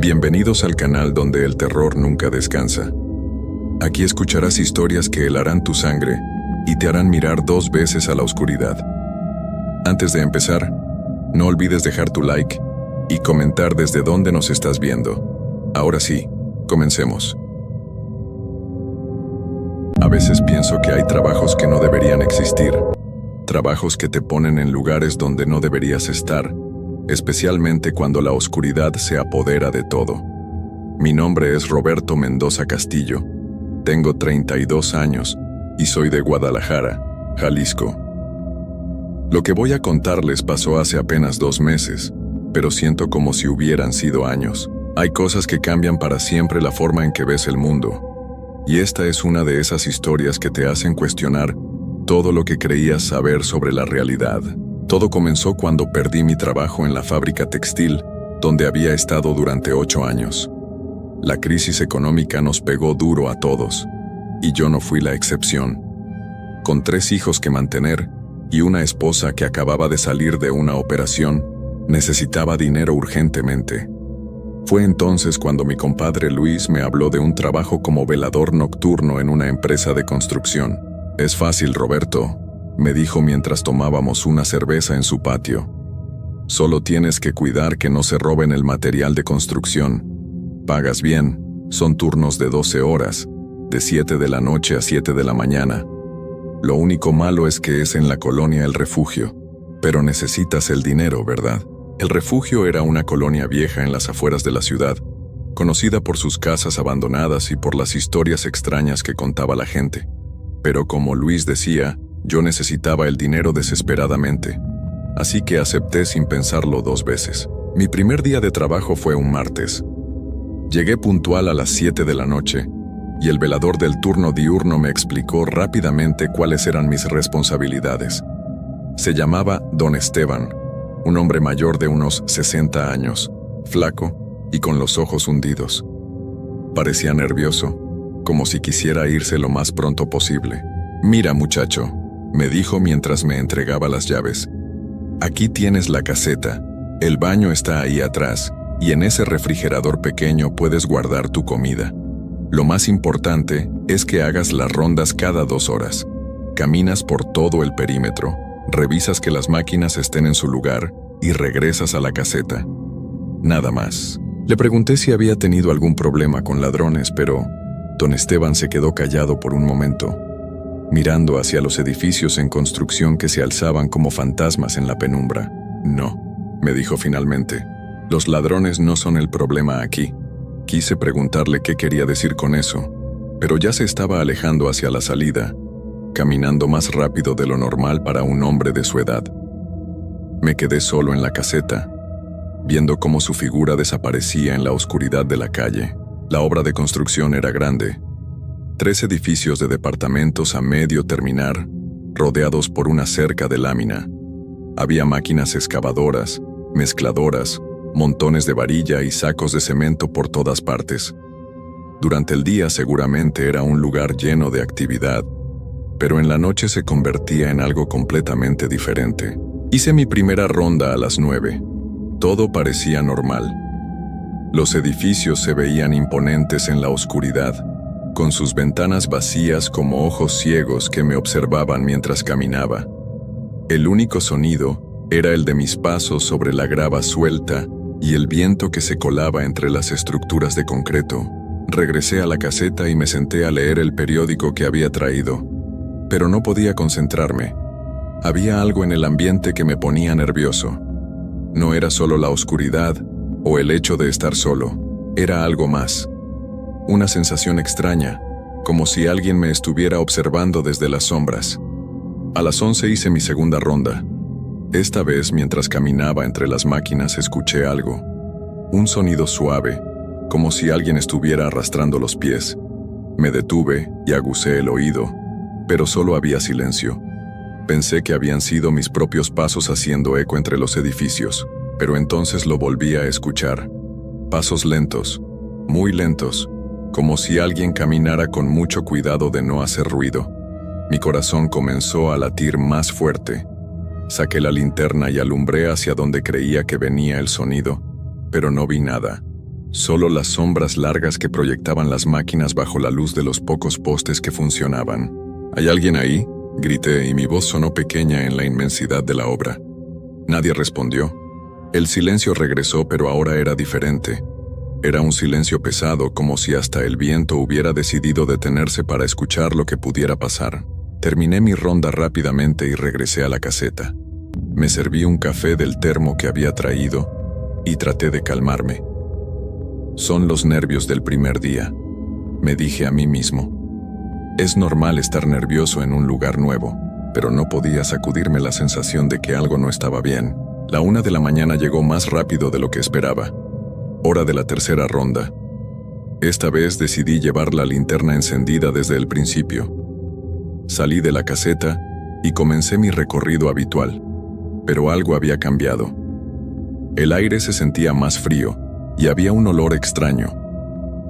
Bienvenidos al canal donde el terror nunca descansa. Aquí escucharás historias que helarán tu sangre y te harán mirar 2 veces a la oscuridad. Antes de empezar, no olvides dejar tu like y comentar desde dónde nos estás viendo. Ahora sí, comencemos. A veces pienso que hay trabajos que no deberían existir, trabajos que te ponen en lugares donde no deberías estar, especialmente cuando la oscuridad se apodera de todo. Mi nombre es Roberto Mendoza Castillo, tengo 32 años y soy de Guadalajara, Jalisco. Lo que voy a contarles pasó hace apenas 2 meses, pero siento como si hubieran sido años. Hay cosas que cambian para siempre la forma en que ves el mundo, y esta es una de esas historias que te hacen cuestionar todo lo que creías saber sobre la realidad. Todo comenzó cuando perdí mi trabajo en la fábrica textil, donde había estado durante 8 años. La crisis económica nos pegó duro a todos, y yo no fui la excepción. Con 3 hijos que mantener y una esposa que acababa de salir de una operación, necesitaba dinero urgentemente. Fue entonces cuando mi compadre Luis me habló de un trabajo como velador nocturno en una empresa de construcción. «Es fácil, Roberto», me dijo mientras tomábamos una cerveza en su patio. «Solo tienes que cuidar que no se roben el material de construcción. Pagas bien, son turnos de 12 horas, de 7 de la noche a 7 de la mañana. Lo único malo es que es en la colonia El Refugio, pero necesitas el dinero, ¿verdad?» El Refugio era una colonia vieja en las afueras de la ciudad, conocida por sus casas abandonadas y por las historias extrañas que contaba la gente. Pero como Luis decía, yo necesitaba el dinero desesperadamente, así que acepté sin pensarlo 2 veces. Mi primer día de trabajo fue un martes. Llegué puntual a las 7 de la noche, y el velador del turno diurno me explicó rápidamente cuáles eran mis responsabilidades. Se llamaba Don Esteban, un hombre mayor de unos 60 años, flaco y con los ojos hundidos. Parecía nervioso, como si quisiera irse lo más pronto posible. «Mira, muchacho», me dijo mientras me entregaba las llaves. «Aquí tienes la caseta, el baño está ahí atrás, y en ese refrigerador pequeño puedes guardar tu comida. Lo más importante es que hagas las rondas cada 2 horas. Caminas por todo el perímetro, revisas que las máquinas estén en su lugar y regresas a la caseta. Nada más». Le pregunté si había tenido algún problema con ladrones, pero don Esteban se quedó callado por un momento, mirando hacia los edificios en construcción que se alzaban como fantasmas en la penumbra. «No», me dijo finalmente, «los ladrones no son el problema aquí». Quise preguntarle qué quería decir con eso, pero ya se estaba alejando hacia la salida, caminando más rápido de lo normal para un hombre de su edad. Me quedé solo en la caseta, viendo cómo su figura desaparecía en la oscuridad de la calle. La obra de construcción era grande. 3 edificios de departamentos a medio terminar, rodeados por una cerca de lámina. Había máquinas excavadoras, mezcladoras, montones de varilla y sacos de cemento por todas partes. Durante el día seguramente era un lugar lleno de actividad, pero en la noche se convertía en algo completamente diferente. Hice mi primera ronda a las 9. Todo parecía normal. Los edificios se veían imponentes en la oscuridad, con sus ventanas vacías como ojos ciegos que me observaban mientras caminaba. El único sonido era el de mis pasos sobre la grava suelta y el viento que se colaba entre las estructuras de concreto. Regresé a la caseta y me senté a leer el periódico que había traído, pero no podía concentrarme. Había algo en el ambiente que me ponía nervioso. No era solo la oscuridad o el hecho de estar solo, era algo más. Una sensación extraña, como si alguien me estuviera observando desde las sombras. A las 11 hice mi segunda ronda. Esta vez, mientras caminaba entre las máquinas, escuché algo. Un sonido suave, como si alguien estuviera arrastrando los pies. Me detuve y aguzé el oído, pero solo había silencio. Pensé que habían sido mis propios pasos haciendo eco entre los edificios, pero entonces lo volví a escuchar. Pasos lentos, muy lentos, como si alguien caminara con mucho cuidado de no hacer ruido. Mi corazón comenzó a latir más fuerte. Saqué la linterna y alumbré hacia donde creía que venía el sonido, pero no vi nada. Solo las sombras largas que proyectaban las máquinas bajo la luz de los pocos postes que funcionaban. ¿Hay alguien ahí?, grité y mi voz sonó pequeña en la inmensidad de la obra. Nadie respondió. El silencio regresó, pero ahora era diferente. Era un silencio pesado, como si hasta el viento hubiera decidido detenerse para escuchar lo que pudiera pasar. Terminé mi ronda rápidamente y regresé a la caseta. Me serví un café del termo que había traído y traté de calmarme. Son los nervios del primer día, me dije a mí mismo. Es normal estar nervioso en un lugar nuevo, pero no podía sacudirme la sensación de que algo no estaba bien. La 1 de la mañana llegó más rápido de lo que esperaba. Hora de la tercera ronda. Esta vez decidí llevar la linterna encendida desde el principio. Salí de la caseta y comencé mi recorrido habitual, pero algo había cambiado. El aire se sentía más frío y había un olor extraño.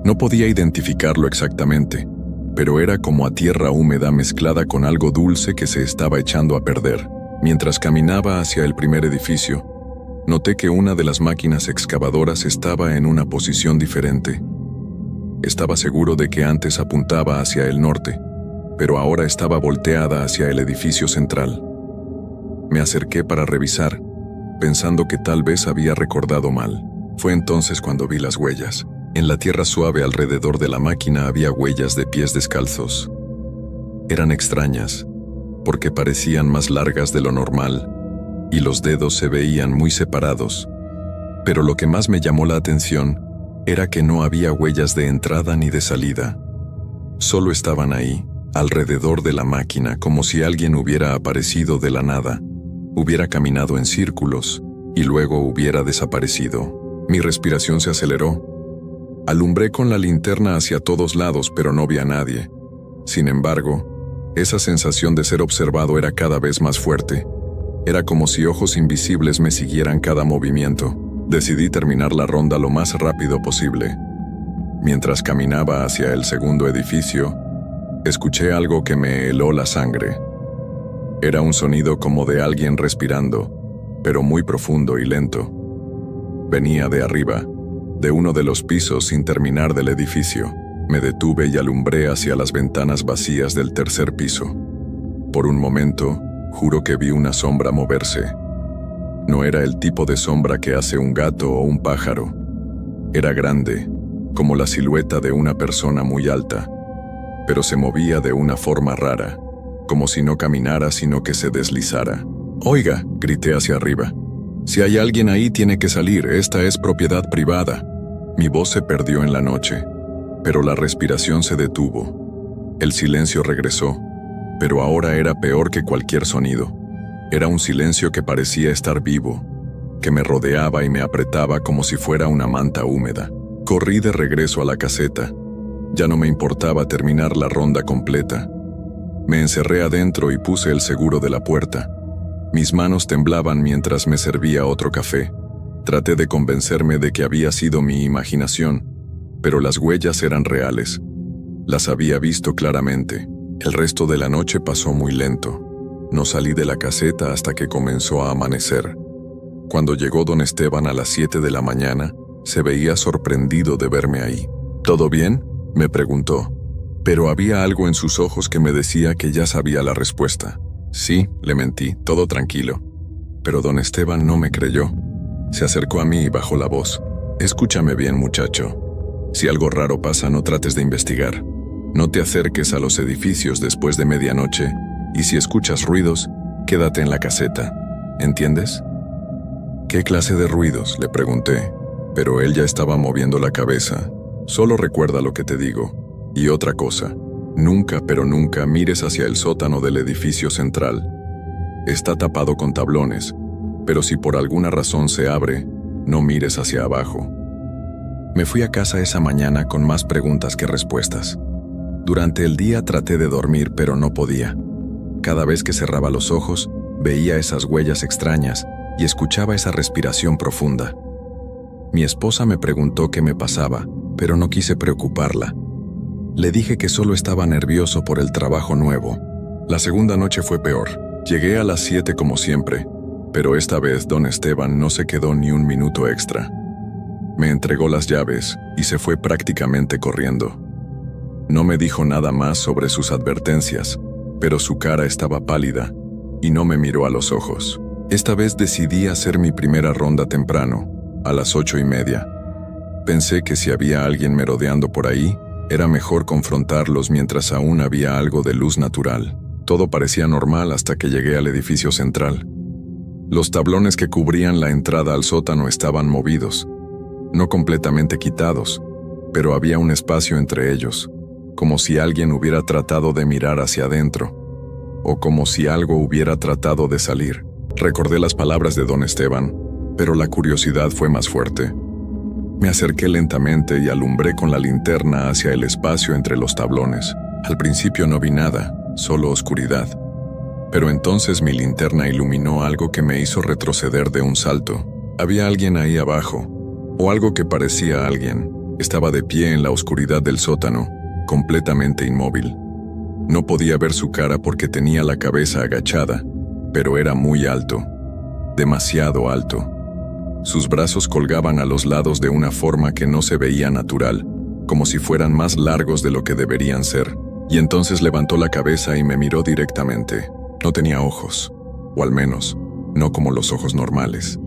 No podía identificarlo exactamente, pero era como a tierra húmeda mezclada con algo dulce que se estaba echando a perder. Mientras caminaba hacia el primer edificio, noté que una de las máquinas excavadoras estaba en una posición diferente. Estaba seguro de que antes apuntaba hacia el norte, pero ahora estaba volteada hacia el edificio central. Me acerqué para revisar, pensando que tal vez había recordado mal. Fue entonces cuando vi las huellas. En la tierra suave alrededor de la máquina había huellas de pies descalzos. Eran extrañas, porque parecían más largas de lo normal, y los dedos se veían muy separados. Pero lo que más me llamó la atención era que no había huellas de entrada ni de salida. Solo estaban ahí, alrededor de la máquina, como si alguien hubiera aparecido de la nada, hubiera caminado en círculos y luego hubiera desaparecido. Mi respiración se aceleró. Alumbré con la linterna hacia todos lados, pero no vi a nadie. Sin embargo, esa sensación de ser observado era cada vez más fuerte. Era como si ojos invisibles me siguieran cada movimiento. Decidí terminar la ronda lo más rápido posible. Mientras caminaba hacia el segundo edificio, escuché algo que me heló la sangre. Era un sonido como de alguien respirando, pero muy profundo y lento. Venía de arriba, de uno de los pisos sin terminar del edificio. Me detuve y alumbré hacia las ventanas vacías del tercer piso. Por un momento, juro que vi una sombra moverse. No era el tipo de sombra que hace un gato o un pájaro. Era grande, como la silueta de una persona muy alta, pero se movía de una forma rara, como si no caminara sino que se deslizara. «Oiga», grité hacia arriba. «Si hay alguien ahí tiene que salir, esta es propiedad privada». Mi voz se perdió en la noche, pero la respiración se detuvo. El silencio regresó, pero ahora era peor que cualquier sonido. Era un silencio que parecía estar vivo, que me rodeaba y me apretaba como si fuera una manta húmeda. Corrí de regreso a la caseta. Ya no me importaba terminar la ronda completa. Me encerré adentro y puse el seguro de la puerta. Mis manos temblaban mientras me servía otro café. Traté de convencerme de que había sido mi imaginación, pero las huellas eran reales. Las había visto claramente. El resto de la noche pasó muy lento. No salí de la caseta hasta que comenzó a amanecer. Cuando llegó don Esteban a las 7 de la mañana, se veía sorprendido de verme ahí. «¿Todo bien?», me preguntó, pero había algo en sus ojos que me decía que ya sabía la respuesta. «Sí», le mentí, «todo tranquilo». Pero don Esteban no me creyó. Se acercó a mí y bajó la voz. «Escúchame bien, muchacho. Si algo raro pasa, no trates de investigar. No te acerques a los edificios después de medianoche, y si escuchas ruidos, quédate en la caseta. ¿Entiendes?». «¿Qué clase de ruidos?», le pregunté, pero él ya estaba moviendo la cabeza. «Solo recuerda lo que te digo. Y otra cosa, nunca, pero nunca mires hacia el sótano del edificio central. Está tapado con tablones, pero si por alguna razón se abre, no mires hacia abajo». Me fui a casa esa mañana con más preguntas que respuestas. Durante el día traté de dormir, pero no podía. Cada vez que cerraba los ojos, veía esas huellas extrañas y escuchaba esa respiración profunda. Mi esposa me preguntó qué me pasaba, pero no quise preocuparla. Le dije que solo estaba nervioso por el trabajo nuevo. La segunda noche fue peor. Llegué a las 7 como siempre, pero esta vez don Esteban no se quedó ni un minuto extra. Me entregó las llaves y se fue prácticamente corriendo. No me dijo nada más sobre sus advertencias, pero su cara estaba pálida y no me miró a los ojos. Esta vez decidí hacer mi primera ronda temprano, a las 8:30. Pensé que si había alguien merodeando por ahí, era mejor confrontarlos mientras aún había algo de luz natural. Todo parecía normal hasta que llegué al edificio central. Los tablones que cubrían la entrada al sótano estaban movidos, no completamente quitados, pero había un espacio entre ellos, como si alguien hubiera tratado de mirar hacia adentro, o como si algo hubiera tratado de salir. Recordé las palabras de don Esteban, pero la curiosidad fue más fuerte. Me acerqué lentamente y alumbré con la linterna hacia el espacio entre los tablones. Al principio no vi nada, solo oscuridad. Pero entonces mi linterna iluminó algo que me hizo retroceder de un salto. Había alguien ahí abajo, o algo que parecía alguien. Estaba de pie en la oscuridad del sótano, completamente inmóvil. No podía ver su cara porque tenía la cabeza agachada, pero era muy alto, demasiado alto. Sus brazos colgaban a los lados de una forma que no se veía natural, como si fueran más largos de lo que deberían ser. Y entonces levantó la cabeza y me miró directamente. No tenía ojos, o al menos, no como los ojos normales.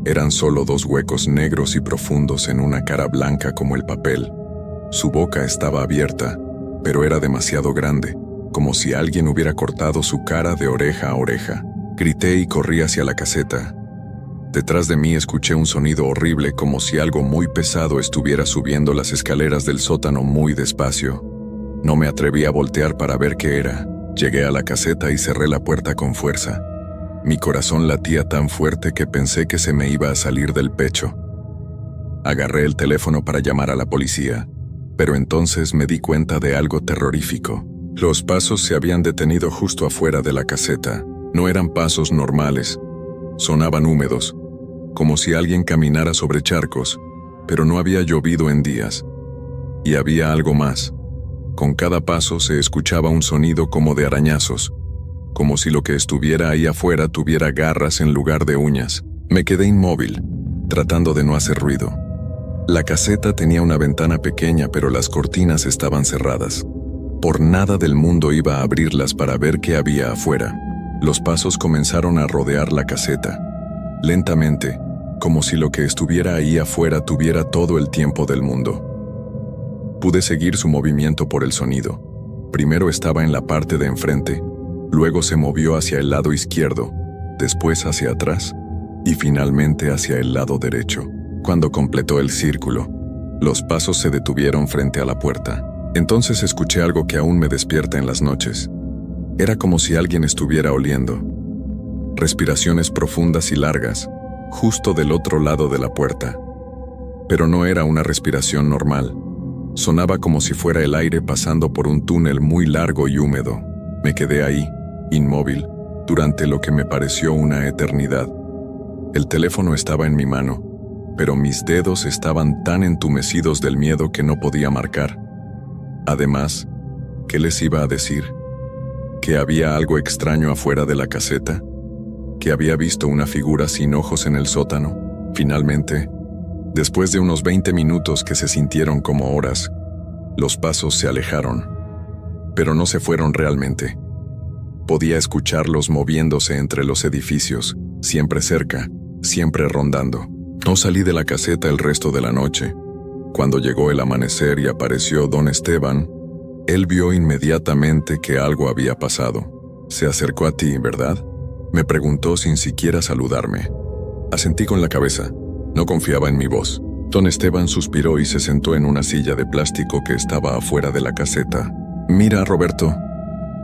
Eran solo dos huecos negros y profundos en una cara blanca como el papel. Su boca estaba abierta, pero era demasiado grande, como si alguien hubiera cortado su cara de oreja a oreja. Grité y corrí hacia la caseta. Detrás de mí escuché un sonido horrible, como si algo muy pesado estuviera subiendo las escaleras del sótano muy despacio. No me atreví a voltear para ver qué era. Llegué a la caseta y cerré la puerta con fuerza. Mi corazón latía tan fuerte que pensé que se me iba a salir del pecho. Agarré el teléfono para llamar a la policía, pero entonces me di cuenta de algo terrorífico. Los pasos se habían detenido justo afuera de la caseta. No eran pasos normales. Sonaban húmedos, como si alguien caminara sobre charcos, pero no había llovido en días. Y había algo más. Con cada paso se escuchaba un sonido como de arañazos, como si lo que estuviera ahí afuera tuviera garras en lugar de uñas. Me quedé inmóvil, tratando de no hacer ruido. La caseta tenía una ventana pequeña, pero las cortinas estaban cerradas. Por nada del mundo iba a abrirlas para ver qué había afuera. Los pasos comenzaron a rodear la caseta, lentamente, como si lo que estuviera ahí afuera tuviera todo el tiempo del mundo. Pude seguir su movimiento por el sonido. Primero estaba en la parte de enfrente, luego se movió hacia el lado izquierdo, después hacia atrás y finalmente hacia el lado derecho. Cuando completó el círculo, los pasos se detuvieron frente a la puerta. Entonces escuché algo que aún me despierta en las noches. Era como si alguien estuviera oliendo. Respiraciones profundas y largas, justo del otro lado de la puerta. Pero no era una respiración normal. Sonaba como si fuera el aire pasando por un túnel muy largo y húmedo. Me quedé ahí, inmóvil, durante lo que me pareció una eternidad. El teléfono estaba en mi mano, pero mis dedos estaban tan entumecidos del miedo que no podía marcar. Además, ¿qué les iba a decir? ¿Que había algo extraño afuera de la caseta? ¿Que había visto una figura sin ojos en el sótano? Finalmente, después de unos 20 minutos que se sintieron como horas, los pasos se alejaron, pero no se fueron realmente. Podía escucharlos moviéndose entre los edificios, siempre cerca, siempre rondando. No salí de la caseta el resto de la noche. Cuando llegó el amanecer y apareció don Esteban, él vio inmediatamente que algo había pasado. Se acercó a ti, ¿verdad? Me preguntó sin siquiera saludarme. Asentí con la cabeza. No confiaba en mi voz. Don Esteban suspiró y se sentó en una silla de plástico que estaba afuera de la caseta. Mira, Roberto,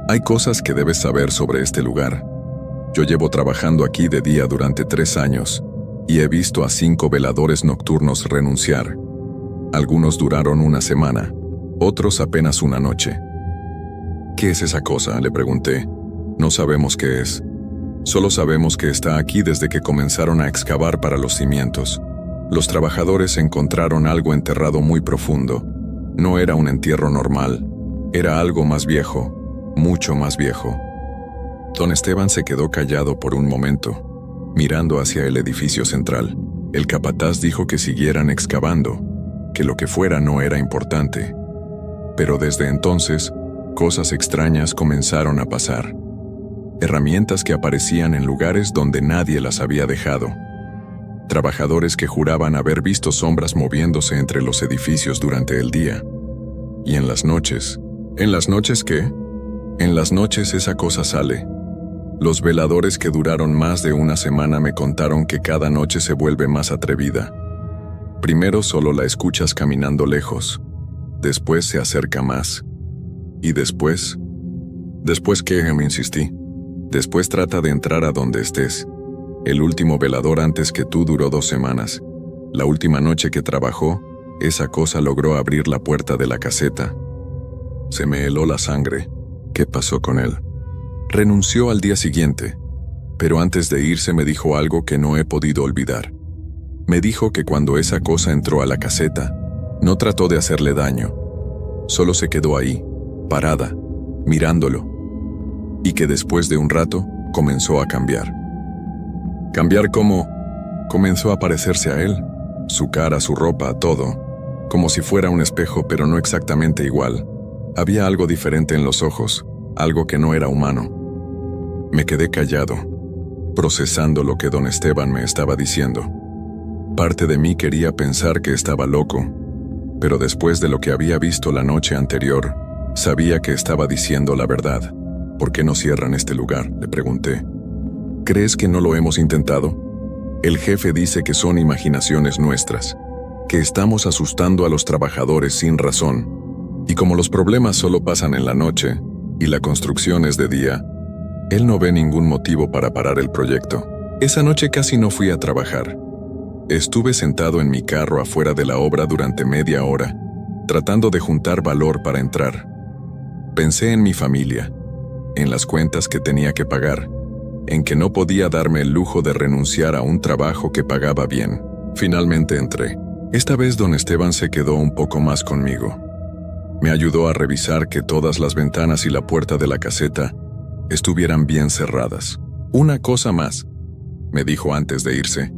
hay cosas que debes saber sobre este lugar. Yo llevo trabajando aquí de día durante 3 años y he visto a 5 veladores nocturnos renunciar. Algunos duraron una semana, otros apenas una noche. ¿Qué es esa cosa?, le pregunté. No sabemos qué es. Solo sabemos que está aquí desde que comenzaron a excavar para los cimientos. Los trabajadores encontraron algo enterrado muy profundo. No era un entierro normal. Era algo más viejo, mucho más viejo. Don Esteban se quedó callado por un momento, mirando hacia el edificio central. El capataz dijo que siguieran excavando, que lo que fuera no era importante. Pero desde entonces, cosas extrañas comenzaron a pasar. Herramientas que aparecían en lugares donde nadie las había dejado. Trabajadores que juraban haber visto sombras moviéndose entre los edificios durante el día. Y en las noches. ¿En las noches qué? En las noches esa cosa sale. Los veladores que duraron más de una semana me contaron que cada noche se vuelve más atrevida. Primero solo la escuchas caminando lejos. Después se acerca más. Y después... ¿Después qué? Me insistí. Después trata de entrar a donde estés. El último velador antes que tú duró 2 semanas. La última noche que trabajó, esa cosa logró abrir la puerta de la caseta. Se me heló la sangre. ¿Qué pasó con él? Renunció al día siguiente, pero antes de irse me dijo algo que no he podido olvidar. Me dijo que cuando esa cosa entró a la caseta, no trató de hacerle daño. Solo se quedó ahí, parada, mirándolo. Y que después de un rato, comenzó a cambiar. ¿Cambiar cómo? Comenzó a parecerse a él. Su cara, su ropa, todo. Como si fuera un espejo, pero no exactamente igual. Había algo diferente en los ojos, algo que no era humano. Me quedé callado, procesando lo que don Esteban me estaba diciendo. Parte de mí quería pensar que estaba loco, pero después de lo que había visto la noche anterior, sabía que estaba diciendo la verdad. ¿Por qué no cierran este lugar?, le pregunté. ¿Crees que no lo hemos intentado? El jefe dice que son imaginaciones nuestras, que estamos asustando a los trabajadores sin razón. Y como los problemas solo pasan en la noche, y la construcción es de día, él no ve ningún motivo para parar el proyecto. Esa noche casi no fui a trabajar. Estuve sentado en mi carro afuera de la obra durante media hora, tratando de juntar valor para entrar. Pensé en mi familia, en las cuentas que tenía que pagar, en que no podía darme el lujo de renunciar a un trabajo que pagaba bien. Finalmente entré. Esta vez don Esteban se quedó un poco más conmigo. Me ayudó a revisar que todas las ventanas y la puerta de la caseta estuvieran bien cerradas. Una cosa más, me dijo antes de irse.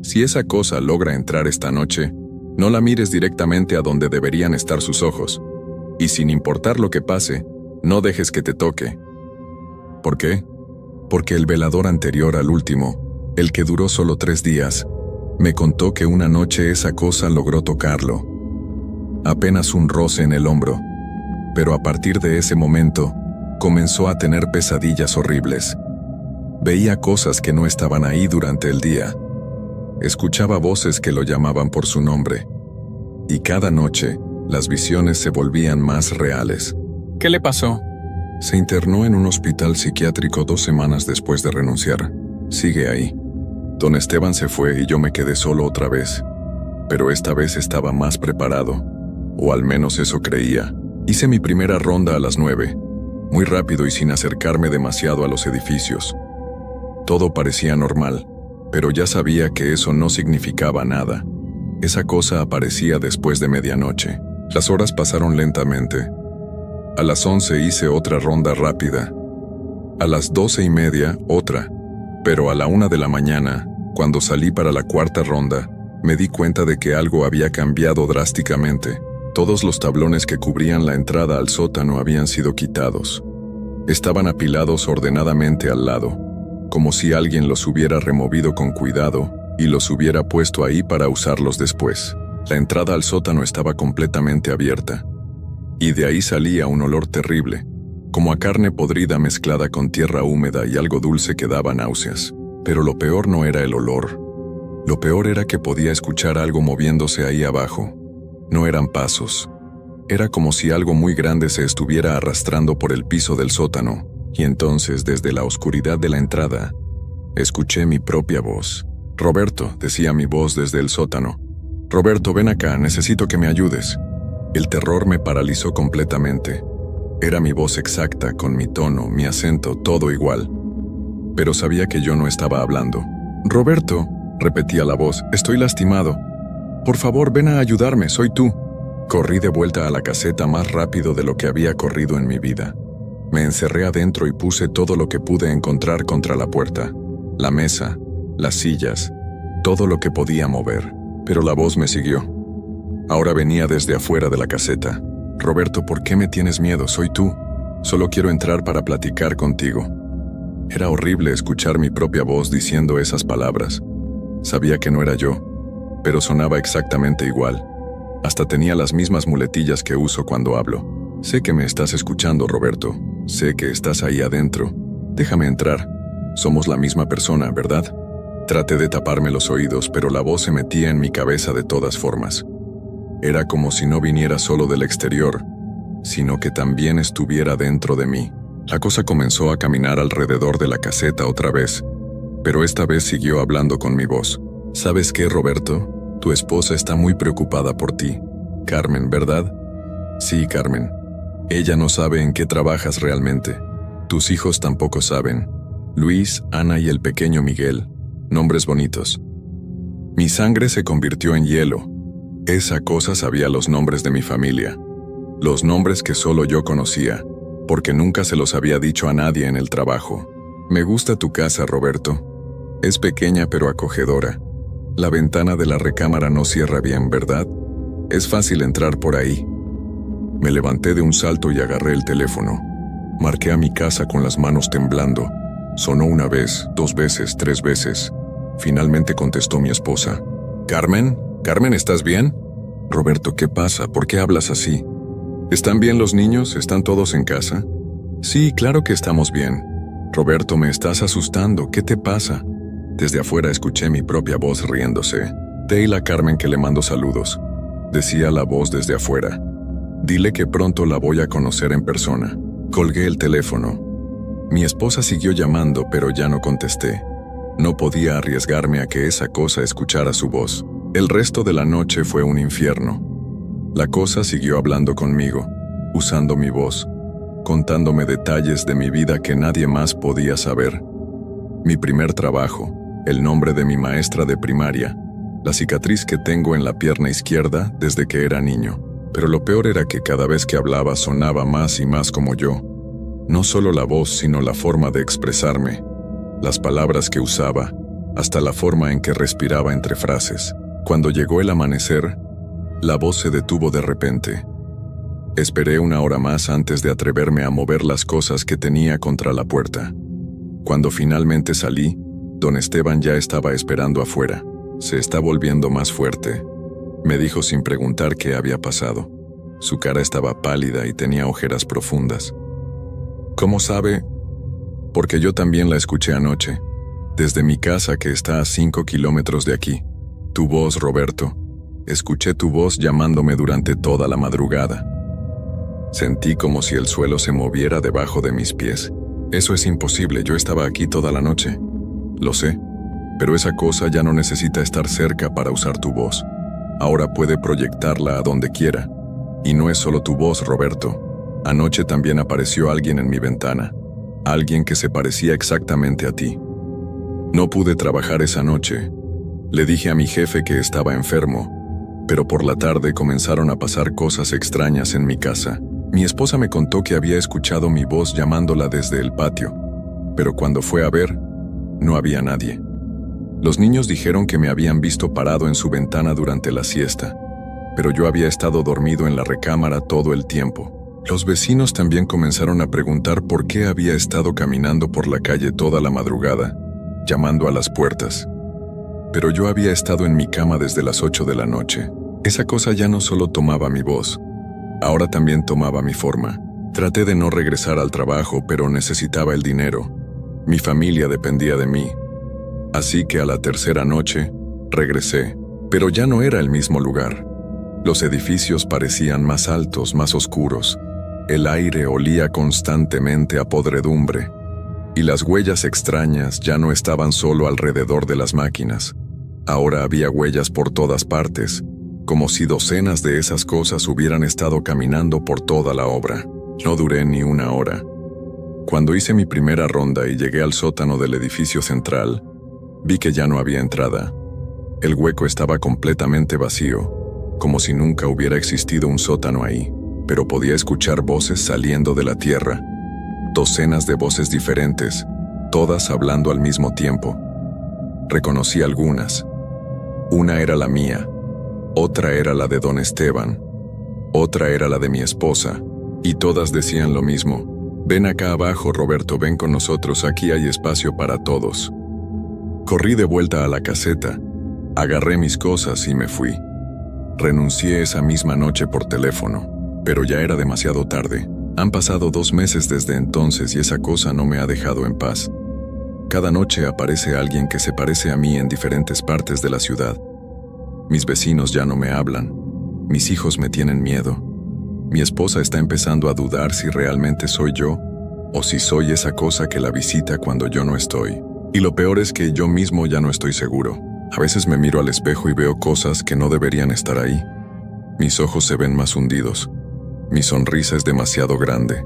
Si esa cosa logra entrar esta noche, no la mires directamente a donde deberían estar sus ojos. Y sin importar lo que pase, no dejes que te toque. ¿Por qué? Porque el velador anterior al último, el que duró solo 3 días, me contó que una noche esa cosa logró tocarlo. Apenas un roce en el hombro, pero a partir de ese momento, comenzó a tener pesadillas horribles. Veía cosas que no estaban ahí durante el día. Escuchaba voces que lo llamaban por su nombre. Y cada noche, las visiones se volvían más reales. ¿Qué le pasó? Se internó en un hospital psiquiátrico 2 semanas después de renunciar. Sigue ahí. Don Esteban se fue y yo me quedé solo otra vez. Pero esta vez estaba más preparado. O al menos eso creía. Hice mi primera ronda a las 9. Muy rápido y sin acercarme demasiado a los edificios. Todo parecía normal, pero ya sabía que eso no significaba nada. Esa cosa aparecía después de medianoche. Las horas pasaron lentamente. A las 11 hice otra ronda rápida. A las 12:30, otra. Pero a la 1 de la mañana, cuando salí para la 4ª ronda, me di cuenta de que algo había cambiado drásticamente. Todos los tablones que cubrían la entrada al sótano habían sido quitados. Estaban apilados ordenadamente al lado, como si alguien los hubiera removido con cuidado y los hubiera puesto ahí para usarlos después. La entrada al sótano estaba completamente abierta, y de ahí salía un olor terrible, como a carne podrida mezclada con tierra húmeda y algo dulce que daba náuseas. Pero lo peor no era el olor. Lo peor era que podía escuchar algo moviéndose ahí abajo. No eran pasos. Era como si algo muy grande se estuviera arrastrando por el piso del sótano, y entonces desde la oscuridad de la entrada, escuché mi propia voz. «Roberto», decía mi voz desde el sótano. «Roberto, ven acá, necesito que me ayudes». El terror me paralizó completamente. Era mi voz exacta, con mi tono, mi acento, todo igual. Pero sabía que yo no estaba hablando. «Roberto», repetía la voz, «estoy lastimado. Por favor, ven a ayudarme, soy tú». Corrí de vuelta a la caseta más rápido de lo que había corrido en mi vida. Me encerré adentro y puse todo lo que pude encontrar contra la puerta. La mesa, las sillas, todo lo que podía mover, pero la voz me siguió. Ahora venía desde afuera de la caseta. Roberto, ¿por qué me tienes miedo? Soy tú. Solo quiero entrar para platicar contigo. Era horrible escuchar mi propia voz diciendo esas palabras. Sabía que no era yo, pero sonaba exactamente igual. Hasta tenía las mismas muletillas que uso cuando hablo. Sé que me estás escuchando, Roberto. Sé que estás ahí adentro. Déjame entrar. Somos la misma persona, ¿verdad? Traté de taparme los oídos, pero la voz se metía en mi cabeza de todas formas. Era como si no viniera solo del exterior, sino que también estuviera dentro de mí. La cosa comenzó a caminar alrededor de la caseta otra vez, pero esta vez siguió hablando con mi voz. ¿Sabes qué, Roberto? Tu esposa está muy preocupada por ti. Carmen, ¿verdad? Sí, Carmen. Ella no sabe en qué trabajas realmente. Tus hijos tampoco saben. Luis, Ana y el pequeño Miguel. Nombres bonitos. Mi sangre se convirtió en hielo. Esa cosa sabía los nombres de mi familia. Los nombres que solo yo conocía, porque nunca se los había dicho a nadie en el trabajo. Me gusta tu casa, Roberto. Es pequeña pero acogedora. La ventana de la recámara no cierra bien, ¿verdad? Es fácil entrar por ahí. Me levanté de un salto y agarré el teléfono. Marqué a mi casa con las manos temblando. Sonó una vez, 2 veces, 3 veces. Finalmente contestó mi esposa. ¿Carmen? ¿Carmen, estás bien? Roberto, ¿qué pasa? ¿Por qué hablas así? ¿Están bien los niños? ¿Están todos en casa? Sí, claro que estamos bien. Roberto, me estás asustando. ¿Qué te pasa? Desde afuera escuché mi propia voz riéndose. Dile a Carmen que le mando saludos. Decía la voz desde afuera. Dile que pronto la voy a conocer en persona. Colgué el teléfono. Mi esposa siguió llamando, pero ya no contesté. No podía arriesgarme a que esa cosa escuchara su voz. El resto de la noche fue un infierno. La cosa siguió hablando conmigo, usando mi voz, contándome detalles de mi vida que nadie más podía saber. Mi primer trabajo, el nombre de mi maestra de primaria, la cicatriz que tengo en la pierna izquierda desde que era niño. Pero lo peor era que cada vez que hablaba sonaba más y más como yo. No solo la voz, sino la forma de expresarme, las palabras que usaba, hasta la forma en que respiraba entre frases. Cuando llegó el amanecer, la voz se detuvo de repente. Esperé 1 hora más antes de atreverme a mover las cosas que tenía contra la puerta. Cuando finalmente salí, don Esteban ya estaba esperando afuera. Se está volviendo más fuerte, me dijo sin preguntar qué había pasado. Su cara estaba pálida y tenía ojeras profundas. ¿Cómo sabe? Porque yo también la escuché anoche, desde mi casa que está a 5 kilómetros de aquí. Tu voz, Roberto. Escuché tu voz llamándome durante toda la madrugada. Sentí como si el suelo se moviera debajo de mis pies. Eso es imposible, yo estaba aquí toda la noche. Lo sé, pero esa cosa ya no necesita estar cerca para usar tu voz. Ahora puede proyectarla a donde quiera. Y no es solo tu voz, Roberto. Anoche también apareció alguien en mi ventana. Alguien que se parecía exactamente a ti. No pude trabajar esa noche. Le dije a mi jefe que estaba enfermo, pero por la tarde comenzaron a pasar cosas extrañas en mi casa. Mi esposa me contó que había escuchado mi voz llamándola desde el patio, pero cuando fue a ver, no había nadie. Los niños dijeron que me habían visto parado en su ventana durante la siesta, pero yo había estado dormido en la recámara todo el tiempo. Los vecinos también comenzaron a preguntar por qué había estado caminando por la calle toda la madrugada, llamando a las puertas. Pero yo había estado en mi cama desde las 8 de la noche. Esa cosa ya no solo tomaba mi voz, ahora también tomaba mi forma. Traté de no regresar al trabajo, pero necesitaba el dinero. Mi familia dependía de mí. Así que a la tercera noche, regresé, pero ya no era el mismo lugar. Los edificios parecían más altos, más oscuros. El aire olía constantemente a podredumbre. Y las huellas extrañas ya no estaban solo alrededor de las máquinas. Ahora había huellas por todas partes, como si docenas de esas cosas hubieran estado caminando por toda la obra. No duré ni 1 hora. Cuando hice mi primera ronda y llegué al sótano del edificio central, vi que ya no había entrada. El hueco estaba completamente vacío, como si nunca hubiera existido un sótano ahí, pero podía escuchar voces saliendo de la tierra. Docenas de voces diferentes, todas hablando al mismo tiempo. Reconocí algunas. Una era la mía, otra era la de don Esteban, otra era la de mi esposa, y todas decían lo mismo: ven acá abajo, Roberto, ven con nosotros, aquí hay espacio para todos. Corrí de vuelta a la caseta, agarré mis cosas y me fui. Renuncié esa misma noche por teléfono, pero ya era demasiado tarde. Han pasado 2 meses desde entonces y esa cosa no me ha dejado en paz. Cada noche aparece alguien que se parece a mí en diferentes partes de la ciudad. Mis vecinos ya no me hablan. Mis hijos me tienen miedo. Mi esposa está empezando a dudar si realmente soy yo o si soy esa cosa que la visita cuando yo no estoy. Y lo peor es que yo mismo ya no estoy seguro. A veces me miro al espejo y veo cosas que no deberían estar ahí. Mis ojos se ven más hundidos. Mi sonrisa es demasiado grande.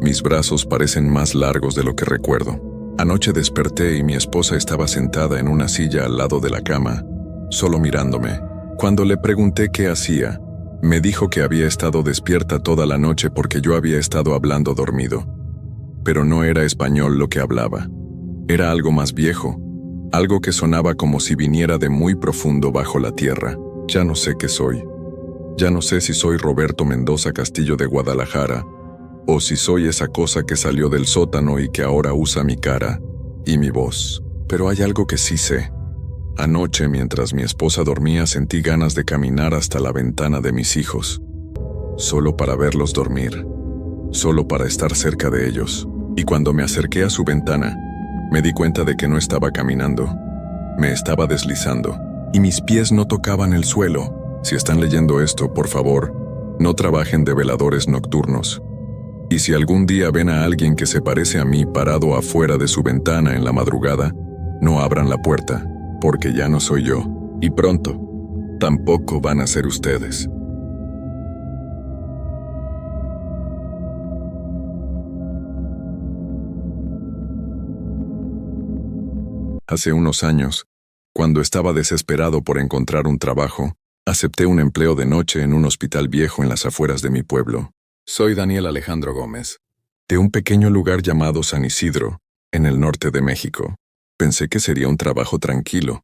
Mis brazos parecen más largos de lo que recuerdo. Anoche desperté y mi esposa estaba sentada en una silla al lado de la cama, solo mirándome. Cuando le pregunté qué hacía, me dijo que había estado despierta toda la noche porque yo había estado hablando dormido. Pero no era español lo que hablaba. Era algo más viejo, algo que sonaba como si viniera de muy profundo bajo la tierra. Ya no sé qué soy. Ya no sé si soy Roberto Mendoza Castillo de Guadalajara, o si soy esa cosa que salió del sótano y que ahora usa mi cara y mi voz. Pero hay algo que sí sé. Anoche, mientras mi esposa dormía, sentí ganas de caminar hasta la ventana de mis hijos, solo para verlos dormir, solo para estar cerca de ellos. Y cuando me acerqué a su ventana, me di cuenta de que no estaba caminando, me estaba deslizando, y mis pies no tocaban el suelo. Si están leyendo esto, por favor, no trabajen de veladores nocturnos. Y si algún día ven a alguien que se parece a mí parado afuera de su ventana en la madrugada, no abran la puerta, porque ya no soy yo, y pronto, tampoco van a ser ustedes. Hace unos años, cuando estaba desesperado por encontrar un trabajo, acepté un empleo de noche en un hospital viejo en las afueras de mi pueblo. Soy Daniel Alejandro Gómez, de un pequeño lugar llamado San Isidro, en el norte de México. Pensé que sería un trabajo tranquilo,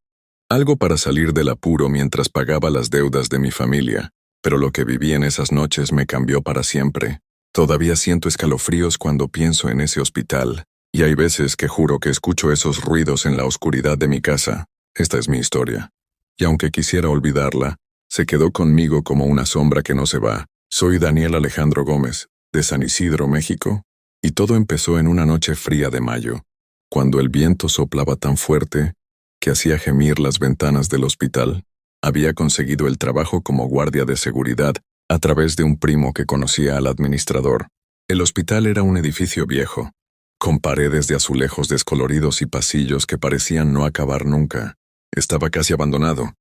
algo para salir del apuro mientras pagaba las deudas de mi familia, pero lo que viví en esas noches me cambió para siempre. Todavía siento escalofríos cuando pienso en ese hospital, y hay veces que juro que escucho esos ruidos en la oscuridad de mi casa. Esta es mi historia. Y aunque quisiera olvidarla, se quedó conmigo como una sombra que no se va. Soy Daniel Alejandro Gómez, de San Isidro, México, y todo empezó en una noche fría de mayo, cuando el viento soplaba tan fuerte que hacía gemir las ventanas del hospital. Había conseguido el trabajo como guardia de seguridad a través de un primo que conocía al administrador. El hospital era un edificio viejo, con paredes de azulejos descoloridos y pasillos que parecían no acabar nunca. Estaba casi abandonado,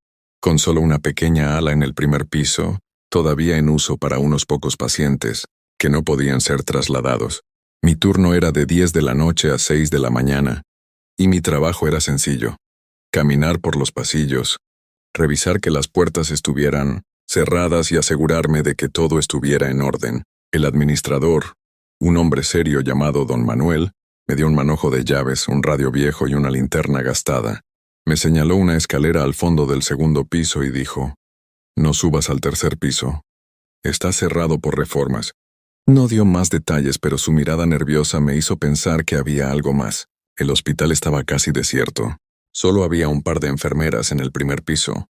con solo una pequeña ala en el primer piso, todavía en uso para unos pocos pacientes, que no podían ser trasladados. Mi turno era de 10 de la noche a 6 de la mañana, y mi trabajo era sencillo: caminar por los pasillos, revisar que las puertas estuvieran cerradas y asegurarme de que todo estuviera en orden. El administrador, un hombre serio llamado don Manuel, me dio un manojo de llaves, un radio viejo y una linterna gastada. Me señaló una escalera al fondo del segundo piso y dijo: no subas al tercer piso. Está cerrado por reformas. No dio más detalles, pero su mirada nerviosa me hizo pensar que había algo más. El hospital estaba casi desierto. Solo había un par de enfermeras en el primer piso,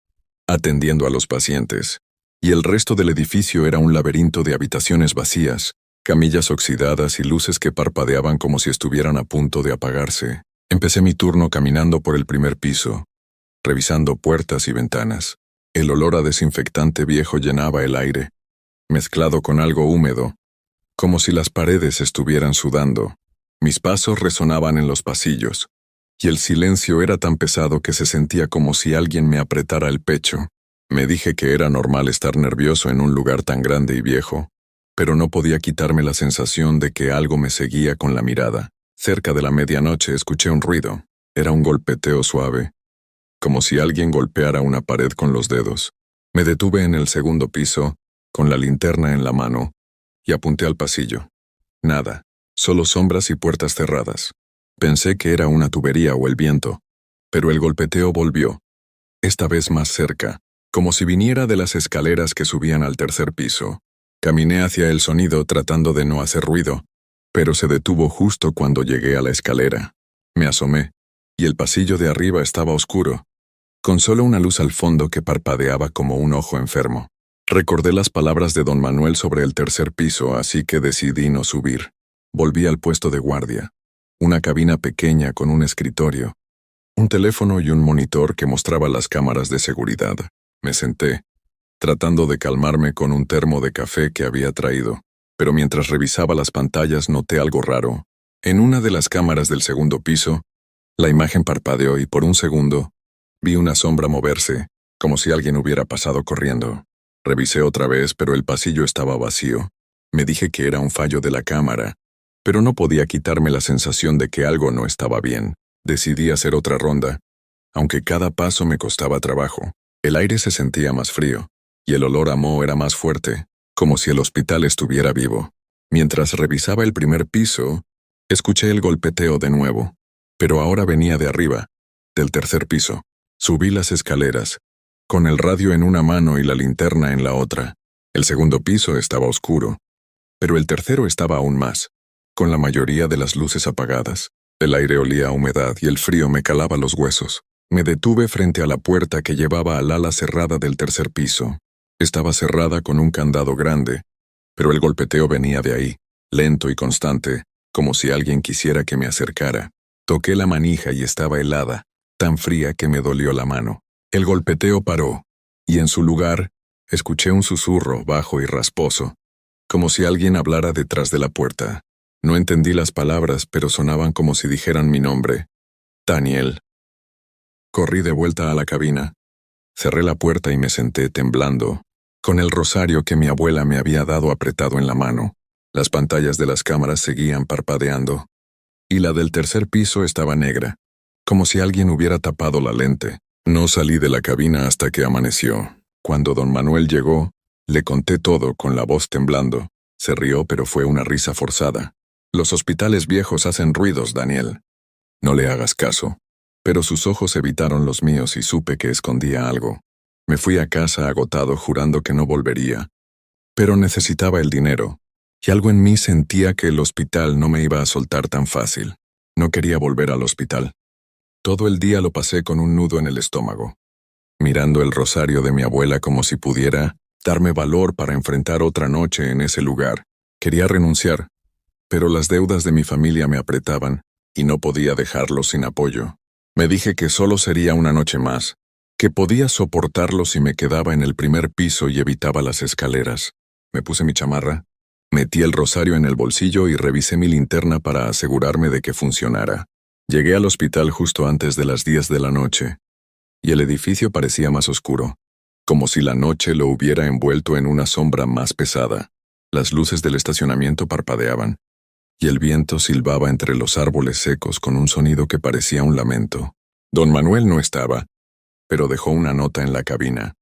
atendiendo a los pacientes, y el resto del edificio era un laberinto de habitaciones vacías, camillas oxidadas y luces que parpadeaban como si estuvieran a punto de apagarse. Empecé mi turno caminando por el primer piso, revisando puertas y ventanas. El olor a desinfectante viejo llenaba el aire, mezclado con algo húmedo, como si las paredes estuvieran sudando. Mis pasos resonaban en los pasillos, y el silencio era tan pesado que se sentía como si alguien me apretara el pecho. Me dije que era normal estar nervioso en un lugar tan grande y viejo, pero no podía quitarme la sensación de que algo me seguía con la mirada. Cerca de la medianoche escuché un ruido. Era un golpeteo suave, como si alguien golpeara una pared con los dedos. Me detuve en el segundo piso, con la linterna en la mano, y apunté al pasillo. Nada, solo sombras y puertas cerradas. Pensé que era una tubería o el viento, pero el golpeteo volvió, esta vez más cerca, como si viniera de las escaleras que subían al tercer piso. Caminé hacia el sonido tratando de no hacer ruido, pero se detuvo justo cuando llegué a la escalera. Me asomé, y el pasillo de arriba estaba oscuro, con solo una luz al fondo que parpadeaba como un ojo enfermo. Recordé las palabras de don Manuel sobre el tercer piso, así que decidí no subir. Volví al puesto de guardia. Una cabina pequeña con un escritorio, un teléfono y un monitor que mostraba las cámaras de seguridad. Me senté, tratando de calmarme con un termo de café que había traído, pero mientras revisaba las pantallas noté algo raro. En una de las cámaras del segundo piso, la imagen parpadeó y por un segundo vi una sombra moverse, como si alguien hubiera pasado corriendo. Revisé otra vez, pero el pasillo estaba vacío. Me dije que era un fallo de la cámara, pero no podía quitarme la sensación de que algo no estaba bien. Decidí hacer otra ronda, aunque cada paso me costaba trabajo. El aire se sentía más frío, y el olor a moho era más fuerte, como si el hospital estuviera vivo. Mientras revisaba el primer piso, escuché el golpeteo de nuevo, pero ahora venía de arriba, del tercer piso. Subí las escaleras, con el radio en una mano y la linterna en la otra. El segundo piso estaba oscuro, pero el tercero estaba aún más, con la mayoría de las luces apagadas. El aire olía a humedad y el frío me calaba los huesos. Me detuve frente a la puerta que llevaba al ala cerrada del tercer piso. Estaba cerrada con un candado grande, pero el golpeteo venía de ahí, lento y constante, como si alguien quisiera que me acercara. Toqué la manija y estaba helada, tan fría que me dolió la mano. El golpeteo paró, y en su lugar, escuché un susurro bajo y rasposo, como si alguien hablara detrás de la puerta. No entendí las palabras, pero sonaban como si dijeran mi nombre. Daniel. Corrí de vuelta a la cabina. Cerré la puerta y me senté temblando, con el rosario que mi abuela me había dado apretado en la mano. Las pantallas de las cámaras seguían parpadeando, y la del tercer piso estaba negra, como si alguien hubiera tapado la lente. No salí de la cabina hasta que amaneció. Cuando don Manuel llegó, le conté todo con la voz temblando. Se rió, pero fue una risa forzada. Los hospitales viejos hacen ruidos, Daniel. No le hagas caso. Pero sus ojos evitaron los míos y supe que escondía algo. Me fui a casa agotado jurando que no volvería. Pero necesitaba el dinero, y algo en mí sentía que el hospital no me iba a soltar tan fácil. No quería volver al hospital. Todo el día lo pasé con un nudo en el estómago, mirando el rosario de mi abuela como si pudiera darme valor para enfrentar otra noche en ese lugar. Quería renunciar, pero las deudas de mi familia me apretaban y no podía dejarlos sin apoyo. Me dije que solo sería una noche más, que podía soportarlo si me quedaba en el primer piso y evitaba las escaleras. Me puse mi chamarra, metí el rosario en el bolsillo y revisé mi linterna para asegurarme de que funcionara. Llegué al hospital justo antes de las 10 de la noche, y el edificio parecía más oscuro, como si la noche lo hubiera envuelto en una sombra más pesada. Las luces del estacionamiento parpadeaban, y el viento silbaba entre los árboles secos con un sonido que parecía un lamento. Don Manuel no estaba, pero dejó una nota en la cabina.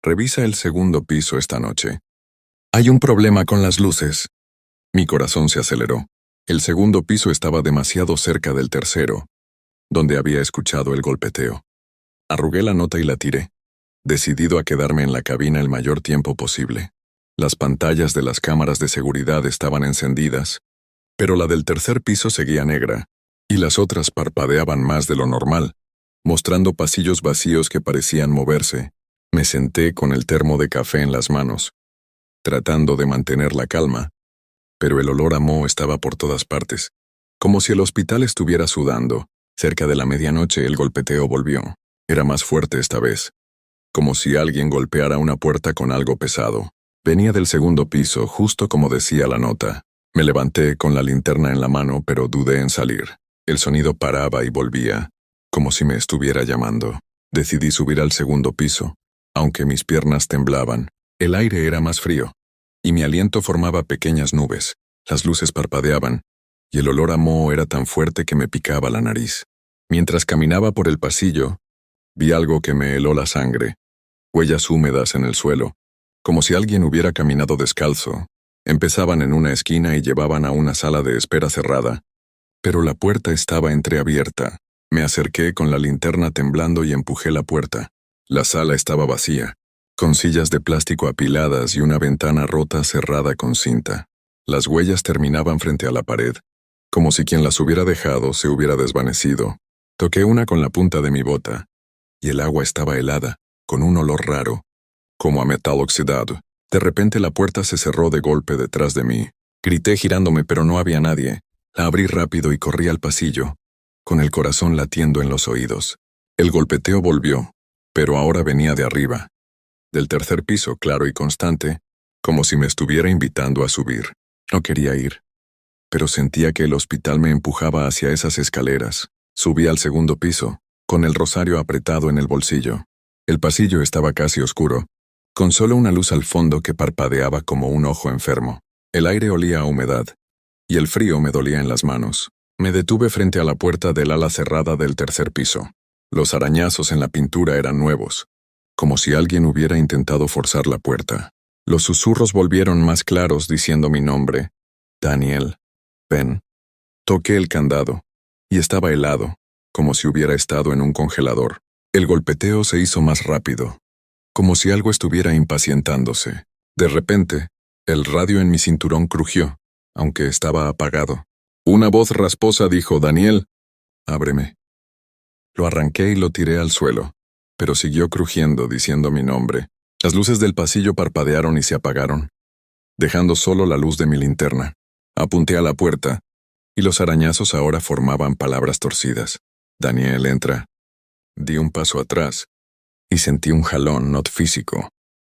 Revisa el segundo piso esta noche. Hay un problema con las luces. Mi corazón se aceleró. El segundo piso estaba demasiado cerca del tercero, donde había escuchado el golpeteo. Arrugué la nota y la tiré, decidido a quedarme en la cabina el mayor tiempo posible. Las pantallas de las cámaras de seguridad estaban encendidas, pero la del tercer piso seguía negra, y las otras parpadeaban más de lo normal, mostrando pasillos vacíos que parecían moverse. Me senté con el termo de café en las manos, tratando de mantener la calma, pero el olor a moho estaba por todas partes, como si el hospital estuviera sudando. Cerca de la medianoche el golpeteo volvió. Era más fuerte esta vez, como si alguien golpeara una puerta con algo pesado. Venía del segundo piso, justo como decía la nota. Me levanté con la linterna en la mano, pero dudé en salir. El sonido paraba y volvía, como si me estuviera llamando. Decidí subir al segundo piso, aunque mis piernas temblaban. El aire era más frío, y mi aliento formaba pequeñas nubes. Las luces parpadeaban, y el olor a moho era tan fuerte que me picaba la nariz. Mientras caminaba por el pasillo, vi algo que me heló la sangre. Huellas húmedas en el suelo, como si alguien hubiera caminado descalzo. Empezaban en una esquina y llevaban a una sala de espera cerrada, pero la puerta estaba entreabierta. Me acerqué con la linterna temblando y empujé la puerta. La sala estaba vacía, con sillas de plástico apiladas y una ventana rota cerrada con cinta. Las huellas terminaban frente a la pared, como si quien las hubiera dejado se hubiera desvanecido. Toqué una con la punta de mi bota, y el agua estaba helada, con un olor raro, como a metal oxidado. De repente la puerta se cerró de golpe detrás de mí. Grité girándome, pero no había nadie. La abrí rápido y corrí al pasillo, con el corazón latiendo en los oídos. El golpeteo volvió, pero ahora venía de arriba, del tercer piso, claro y constante, como si me estuviera invitando a subir. No quería ir, pero sentía que el hospital me empujaba hacia esas escaleras. Subí al segundo piso, con el rosario apretado en el bolsillo. El pasillo estaba casi oscuro, con solo una luz al fondo que parpadeaba como un ojo enfermo. El aire olía a humedad, y el frío me dolía en las manos. Me detuve frente a la puerta del ala cerrada del tercer piso. Los arañazos en la pintura eran nuevos, como si alguien hubiera intentado forzar la puerta. Los susurros volvieron más claros diciendo mi nombre. Daniel. Ven. Toqué el candado, y estaba helado, como si hubiera estado en un congelador. El golpeteo se hizo más rápido, como si algo estuviera impacientándose. De repente, el radio en mi cinturón crujió, aunque estaba apagado. Una voz rasposa dijo: Daniel, ábreme. Lo arranqué y lo tiré al suelo, pero siguió crujiendo diciendo mi nombre. Las luces del pasillo parpadearon y se apagaron, dejando solo la luz de mi linterna. Apunté a la puerta, y los arañazos ahora formaban palabras torcidas. Daniel, entra. Di un paso atrás, y sentí un jalón no físico,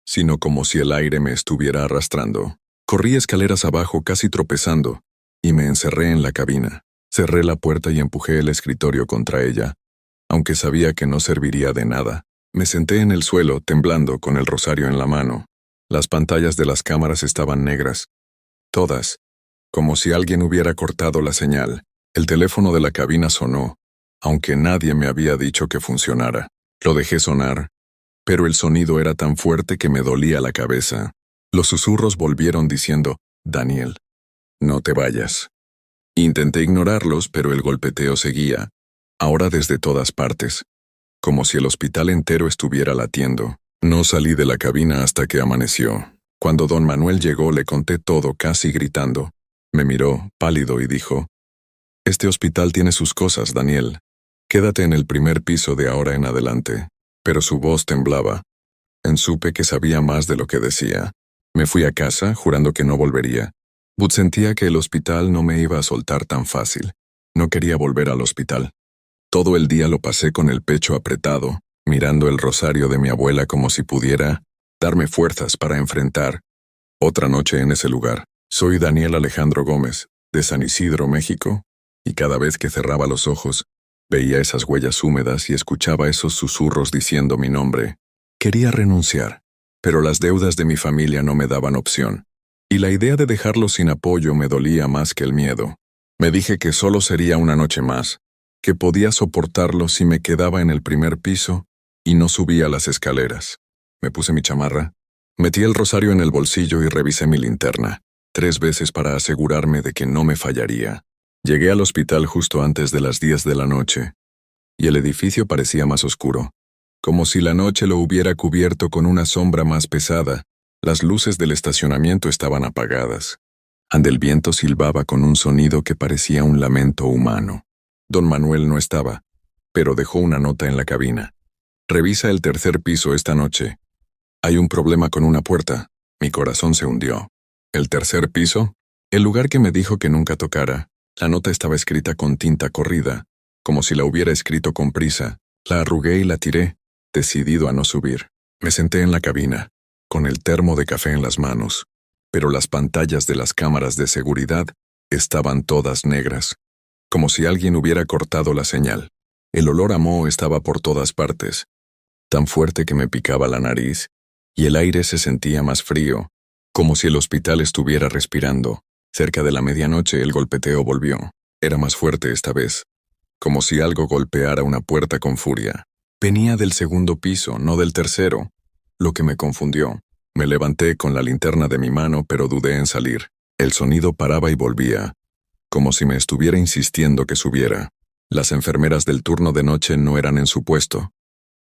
sino como si el aire me estuviera arrastrando. Corrí escaleras abajo casi tropezando, y me encerré en la cabina. Cerré la puerta y empujé el escritorio contra ella, aunque sabía que no serviría de nada. Me senté en el suelo, temblando, con el rosario en la mano. Las pantallas de las cámaras estaban negras. Todas, como si alguien hubiera cortado la señal. El teléfono de la cabina sonó, aunque nadie me había dicho que funcionara. Lo dejé sonar, pero el sonido era tan fuerte que me dolía la cabeza. Los susurros volvieron diciendo: Daniel, no te vayas. Intenté ignorarlos, pero el golpeteo seguía, ahora desde todas partes, como si el hospital entero estuviera latiendo. No salí de la cabina hasta que amaneció. Cuando don Manuel llegó le conté todo casi gritando. Me miró, pálido, y dijo: Este hospital tiene sus cosas, Daniel. Quédate en el primer piso de ahora en adelante. Pero su voz temblaba. Supe que sabía más de lo que decía. Me fui a casa, jurando que no volvería. But sentía que el hospital no me iba a soltar tan fácil. No quería volver al hospital. Todo el día lo pasé con el pecho apretado, mirando el rosario de mi abuela como si pudiera darme fuerzas para enfrentar otra noche en ese lugar. Soy Daniel Alejandro Gómez, de San Isidro, México, y cada vez que cerraba los ojos, veía esas huellas húmedas y escuchaba esos susurros diciendo mi nombre. Quería renunciar, pero las deudas de mi familia no me daban opción, y la idea de dejarlo sin apoyo me dolía más que el miedo. Me dije que solo sería una noche más, que podía soportarlo si me quedaba en el primer piso y no subía las escaleras. Me puse mi chamarra, metí el rosario en el bolsillo y revisé mi linterna 3 veces para asegurarme de que no me fallaría. Llegué al hospital justo antes de las 10 de la noche, y el edificio parecía más oscuro, como si la noche lo hubiera cubierto con una sombra más pesada. Las luces del estacionamiento estaban apagadas. El viento silbaba con un sonido que parecía un lamento humano. Don Manuel no estaba, pero dejó una nota en la cabina. Revisa el tercer piso esta noche. Hay un problema con una puerta. Mi corazón se hundió. ¿El tercer piso? El lugar que me dijo que nunca tocara. La nota estaba escrita con tinta corrida, como si la hubiera escrito con prisa. La arrugué y la tiré, decidido a no subir. Me senté en la cabina, con el termo de café en las manos, pero las pantallas de las cámaras de seguridad estaban todas negras, como si alguien hubiera cortado la señal. El olor a moho estaba por todas partes, tan fuerte que me picaba la nariz, y el aire se sentía más frío, como si el hospital estuviera respirando. Cerca de la medianoche el golpeteo volvió. Era más fuerte esta vez, como si algo golpeara una puerta con furia. Venía del segundo piso, no del tercero, lo que me confundió. Me levanté con la linterna de mi mano, pero dudé en salir. El sonido paraba y volvía, como si me estuviera insistiendo que subiera. Las enfermeras del turno de noche no eran en su puesto,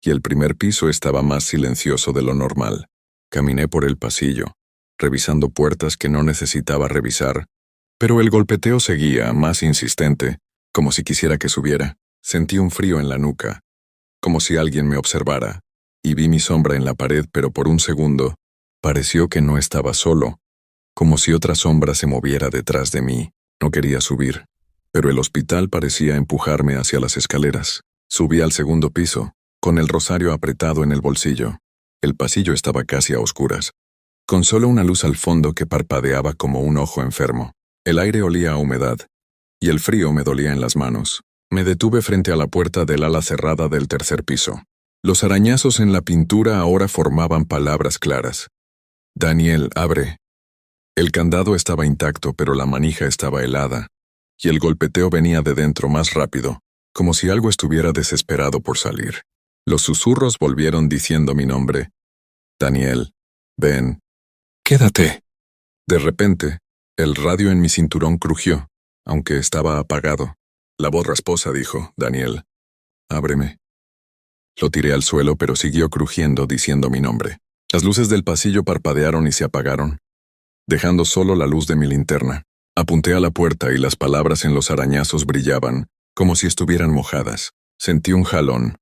y el primer piso estaba más silencioso de lo normal. Caminé por el pasillo, revisando puertas que no necesitaba revisar, pero el golpeteo seguía, más insistente, como si quisiera que subiera. Sentí un frío en la nuca, como si alguien me observara, y vi mi sombra en la pared, pero por un segundo, pareció que no estaba solo, como si otra sombra se moviera detrás de mí. No quería subir, pero el hospital parecía empujarme hacia las escaleras. Subí al segundo piso, con el rosario apretado en el bolsillo. El pasillo estaba casi a oscuras, con solo una luz al fondo que parpadeaba como un ojo enfermo. El aire olía a humedad, y el frío me dolía en las manos. Me detuve frente a la puerta del ala cerrada del tercer piso. Los arañazos en la pintura ahora formaban palabras claras. Daniel, abre. El candado estaba intacto, pero la manija estaba helada, y el golpeteo venía de dentro más rápido, como si algo estuviera desesperado por salir. Los susurros volvieron diciendo mi nombre. Daniel, ven. Quédate. De repente, el radio en mi cinturón crujió, aunque estaba apagado. La voz rasposa dijo, Daniel, ábreme. Lo tiré al suelo, pero siguió crujiendo diciendo mi nombre. Las luces del pasillo parpadearon y se apagaron, dejando solo la luz de mi linterna. Apunté a la puerta y las palabras en los arañazos brillaban, como si estuvieran mojadas. Sentí un jalón,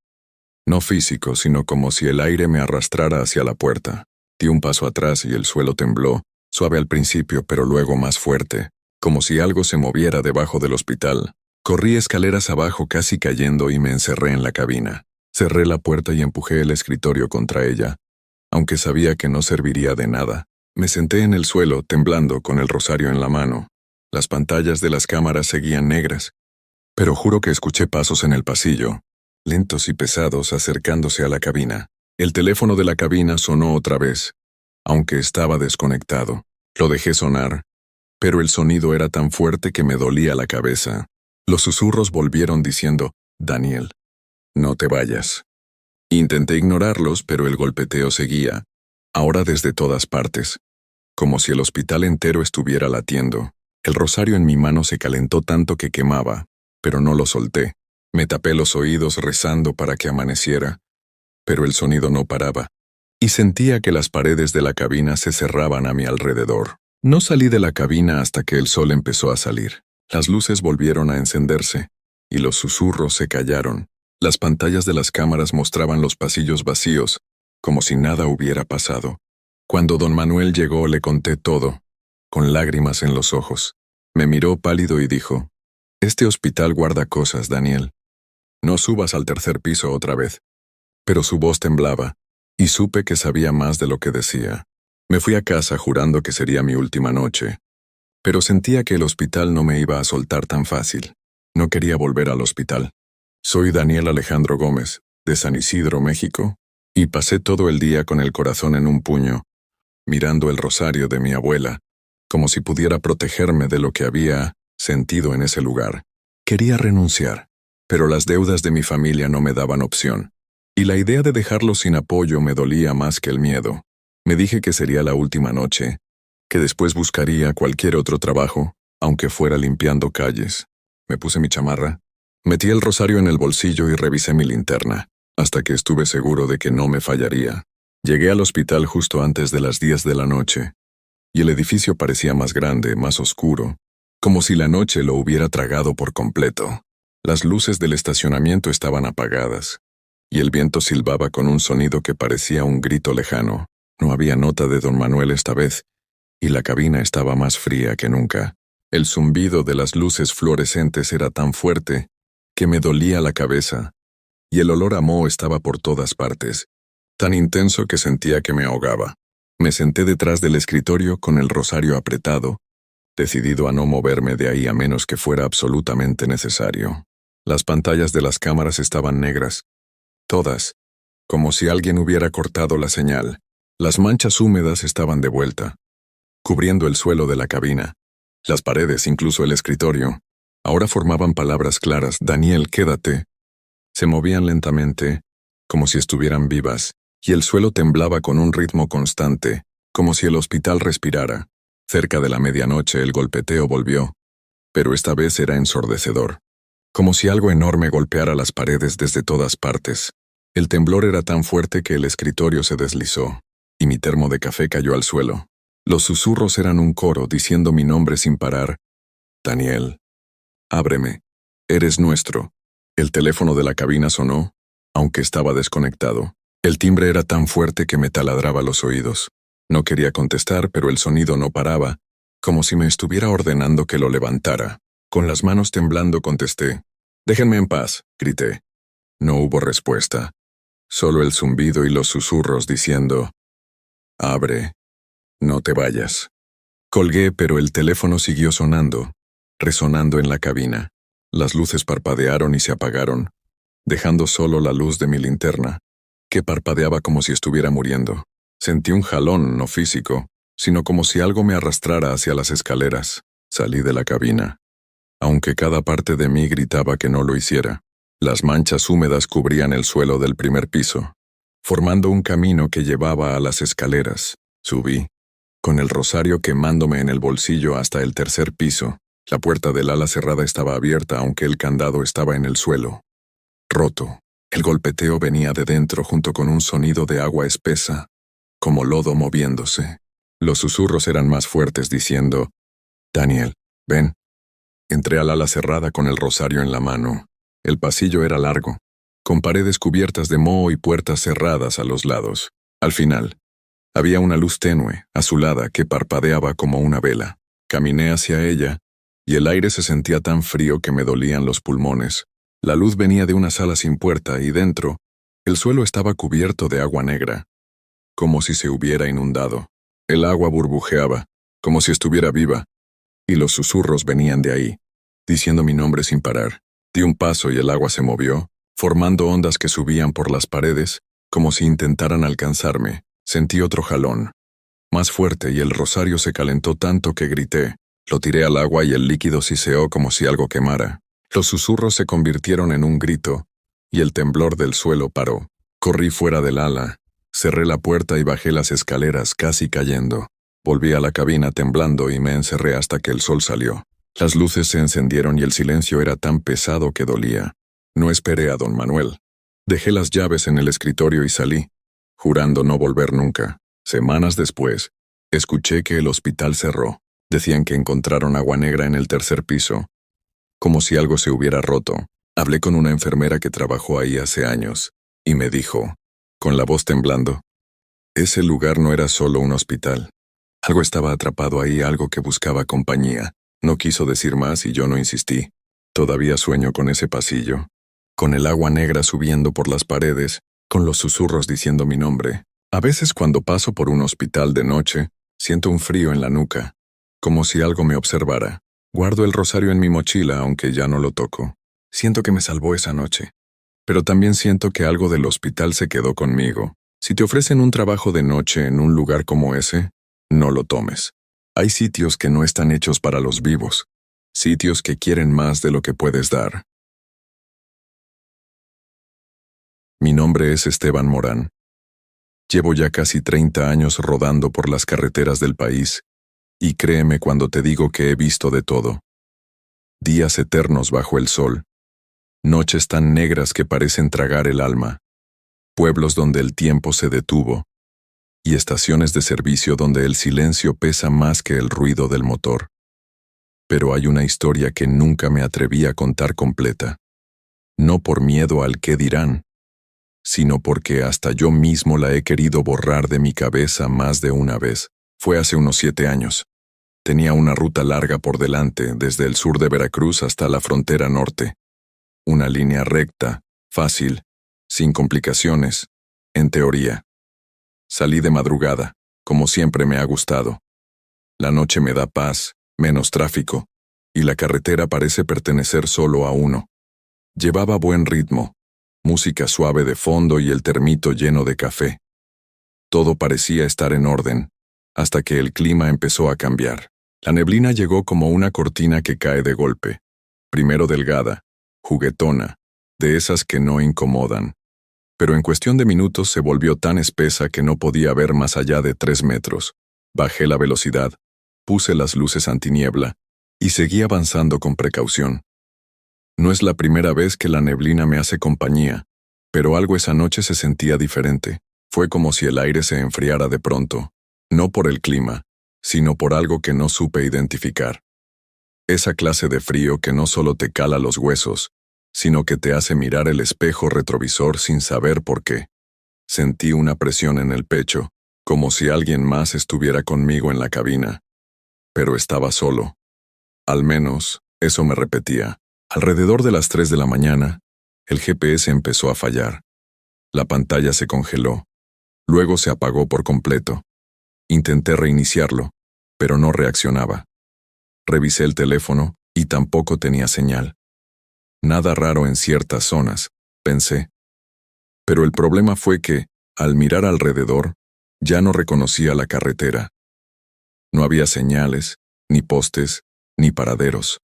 no físico, sino como si el aire me arrastrara hacia la puerta. Di un paso atrás y el suelo tembló, suave al principio, pero luego más fuerte, como si algo se moviera debajo del hospital. Corrí escaleras abajo casi cayendo y me encerré en la cabina. Cerré la puerta y empujé el escritorio contra ella, aunque sabía que no serviría de nada. Me senté en el suelo, temblando, con el rosario en la mano. Las pantallas de las cámaras seguían negras, pero juro que escuché pasos en el pasillo, lentos y pesados, acercándose a la cabina. El teléfono de la cabina sonó otra vez, aunque estaba desconectado. Lo dejé sonar, pero el sonido era tan fuerte que me dolía la cabeza. Los susurros volvieron diciendo, Daniel, no te vayas. Intenté ignorarlos, pero el golpeteo seguía, ahora desde todas partes, como si el hospital entero estuviera latiendo. El rosario en mi mano se calentó tanto que quemaba, pero no lo solté. Me tapé los oídos rezando para que amaneciera, pero el sonido no paraba, y sentía que las paredes de la cabina se cerraban a mi alrededor. No salí de la cabina hasta que el sol empezó a salir. Las luces volvieron a encenderse, y los susurros se callaron. Las pantallas de las cámaras mostraban los pasillos vacíos, como si nada hubiera pasado. Cuando don Manuel llegó le conté todo, con lágrimas en los ojos. Me miró pálido y dijo, este hospital guarda cosas, Daniel. No subas al tercer piso otra vez. Pero su voz temblaba, y supe que sabía más de lo que decía. Me fui a casa jurando que sería mi última noche, pero sentía que el hospital no me iba a soltar tan fácil. No quería volver al hospital. Soy Daniel Alejandro Gómez, de San Isidro, México, y pasé todo el día con el corazón en un puño, mirando el rosario de mi abuela, como si pudiera protegerme de lo que había sentido en ese lugar. Quería renunciar, pero las deudas de mi familia no me daban opción, y la idea de dejarlo sin apoyo me dolía más que el miedo. Me dije que sería la última noche, que después buscaría cualquier otro trabajo, aunque fuera limpiando calles. Me puse mi chamarra, metí el rosario en el bolsillo y revisé mi linterna, hasta que estuve seguro de que no me fallaría. Llegué al hospital justo antes de las 10 de la noche, y el edificio parecía más grande, más oscuro, como si la noche lo hubiera tragado por completo. Las luces del estacionamiento estaban apagadas, y el viento silbaba con un sonido que parecía un grito lejano. No había nota de don Manuel esta vez, y la cabina estaba más fría que nunca. El zumbido de las luces fluorescentes era tan fuerte que me dolía la cabeza, y el olor a moho estaba por todas partes, tan intenso que sentía que me ahogaba. Me senté detrás del escritorio con el rosario apretado, decidido a no moverme de ahí a menos que fuera absolutamente necesario. Las pantallas de las cámaras estaban negras, todas, como si alguien hubiera cortado la señal. Las manchas húmedas estaban de vuelta, cubriendo el suelo de la cabina. Las paredes, incluso el escritorio, ahora formaban palabras claras. Daniel, quédate. Se movían lentamente, como si estuvieran vivas, y el suelo temblaba con un ritmo constante, como si el hospital respirara. Cerca de la medianoche el golpeteo volvió, pero esta vez era ensordecedor. como si algo enorme golpeara las paredes desde todas partes. El temblor era tan fuerte que el escritorio se deslizó, y mi termo de café cayó al suelo. Los susurros eran un coro diciendo mi nombre sin parar. Daniel, ábreme. Eres nuestro. El teléfono de la cabina sonó, aunque estaba desconectado. El timbre era tan fuerte que me taladraba los oídos. No quería contestar, pero el sonido no paraba, como si me estuviera ordenando que lo levantara. Con las manos temblando contesté. «Déjenme en paz», grité. No hubo respuesta. Solo el zumbido y los susurros diciendo, «Abre, no te vayas». Colgué, pero el teléfono siguió sonando, resonando en la cabina. Las luces parpadearon y se apagaron, dejando solo la luz de mi linterna, que parpadeaba como si estuviera muriendo. Sentí un jalón, no físico, sino como si algo me arrastrara hacia las escaleras. Salí de la cabina, aunque cada parte de mí gritaba que no lo hiciera. Las manchas húmedas cubrían el suelo del primer piso, formando un camino que llevaba a las escaleras. Subí, con el rosario quemándome en el bolsillo hasta el tercer piso. La puerta del ala cerrada estaba abierta, aunque el candado estaba en el suelo, roto. El golpeteo venía de dentro junto con un sonido de agua espesa, como lodo moviéndose. Los susurros eran más fuertes diciendo, «Daniel, ven». Entré al ala cerrada con el rosario en la mano. El pasillo era largo, con paredes cubiertas de moho y puertas cerradas a los lados. Al final, había una luz tenue, azulada, que parpadeaba como una vela. Caminé hacia ella, y el aire se sentía tan frío que me dolían los pulmones. La luz venía de una sala sin puerta y dentro, el suelo estaba cubierto de agua negra, como si se hubiera inundado. El agua burbujeaba, como si estuviera viva, y los susurros venían de ahí, diciendo mi nombre sin parar. Di un paso y el agua se movió, formando ondas que subían por las paredes, como si intentaran alcanzarme. Sentí otro jalón, más fuerte, y el rosario se calentó tanto que grité. Lo tiré al agua y el líquido siseó como si algo quemara. Los susurros se convirtieron en un grito, y el temblor del suelo paró. Corrí fuera del ala, cerré la puerta y bajé las escaleras casi cayendo. Volví a la cabina temblando y me encerré hasta que el sol salió. Las luces se encendieron y el silencio era tan pesado que dolía. No esperé a don Manuel. Dejé las llaves en el escritorio y salí, jurando no volver nunca. Semanas después, escuché que el hospital cerró. Decían que encontraron agua negra en el tercer piso, como si algo se hubiera roto. Hablé con una enfermera que trabajó ahí hace años, y me dijo, con la voz temblando, ese lugar no era solo un hospital. Algo estaba atrapado ahí, algo que buscaba compañía. No quiso decir más y yo no insistí. Todavía sueño con ese pasillo, con el agua negra subiendo por las paredes, con los susurros diciendo mi nombre. A veces cuando paso por un hospital de noche, siento un frío en la nuca, como si algo me observara. Guardo el rosario en mi mochila, aunque ya no lo toco. Siento que me salvó esa noche. Pero también siento que algo del hospital se quedó conmigo. Si te ofrecen un trabajo de noche en un lugar como ese, no lo tomes. Hay sitios que no están hechos para los vivos. Sitios que quieren más de lo que puedes dar. Mi nombre es Esteban Morán. Llevo ya casi 30 años rodando por las carreteras del país, y créeme cuando te digo que he visto de todo. Días eternos bajo el sol, noches tan negras que parecen tragar el alma, pueblos donde el tiempo se detuvo, y estaciones de servicio donde el silencio pesa más que el ruido del motor. Pero hay una historia que nunca me atreví a contar completa, no por miedo al qué dirán, sino porque hasta yo mismo la he querido borrar de mi cabeza más de una vez. Fue hace unos 7 años. Tenía una ruta larga por delante, desde el sur de Veracruz hasta la frontera norte. Una línea recta, fácil, sin complicaciones, en teoría. Salí de madrugada, como siempre me ha gustado. La noche me da paz, menos tráfico, y la carretera parece pertenecer solo a uno. Llevaba buen ritmo, música suave de fondo y el termito lleno de café. Todo parecía estar en orden, hasta que el clima empezó a cambiar. La neblina llegó como una cortina que cae de golpe. Primero delgada, juguetona, de esas que no incomodan. Pero en cuestión de minutos se volvió tan espesa que no podía ver más allá de 3 metros. Bajé la velocidad, puse las luces antiniebla y seguí avanzando con precaución. No es la primera vez que la neblina me hace compañía, pero algo esa noche se sentía diferente. Fue como si el aire se enfriara de pronto, no por el clima, sino por algo que no supe identificar. Esa clase de frío que no solo te cala los huesos, sino que te hace mirar el espejo retrovisor sin saber por qué. Sentí una presión en el pecho, como si alguien más estuviera conmigo en la cabina. Pero estaba solo. Al menos, eso me repetía. Alrededor de las 3 de la mañana, el GPS empezó a fallar. La pantalla se congeló. Luego se apagó por completo. Intenté reiniciarlo, pero no reaccionaba. Revisé el teléfono y tampoco tenía señal. Nada raro en ciertas zonas, pensé. Pero el problema fue que, al mirar alrededor, ya no reconocía la carretera. No había señales, ni postes, ni paraderos.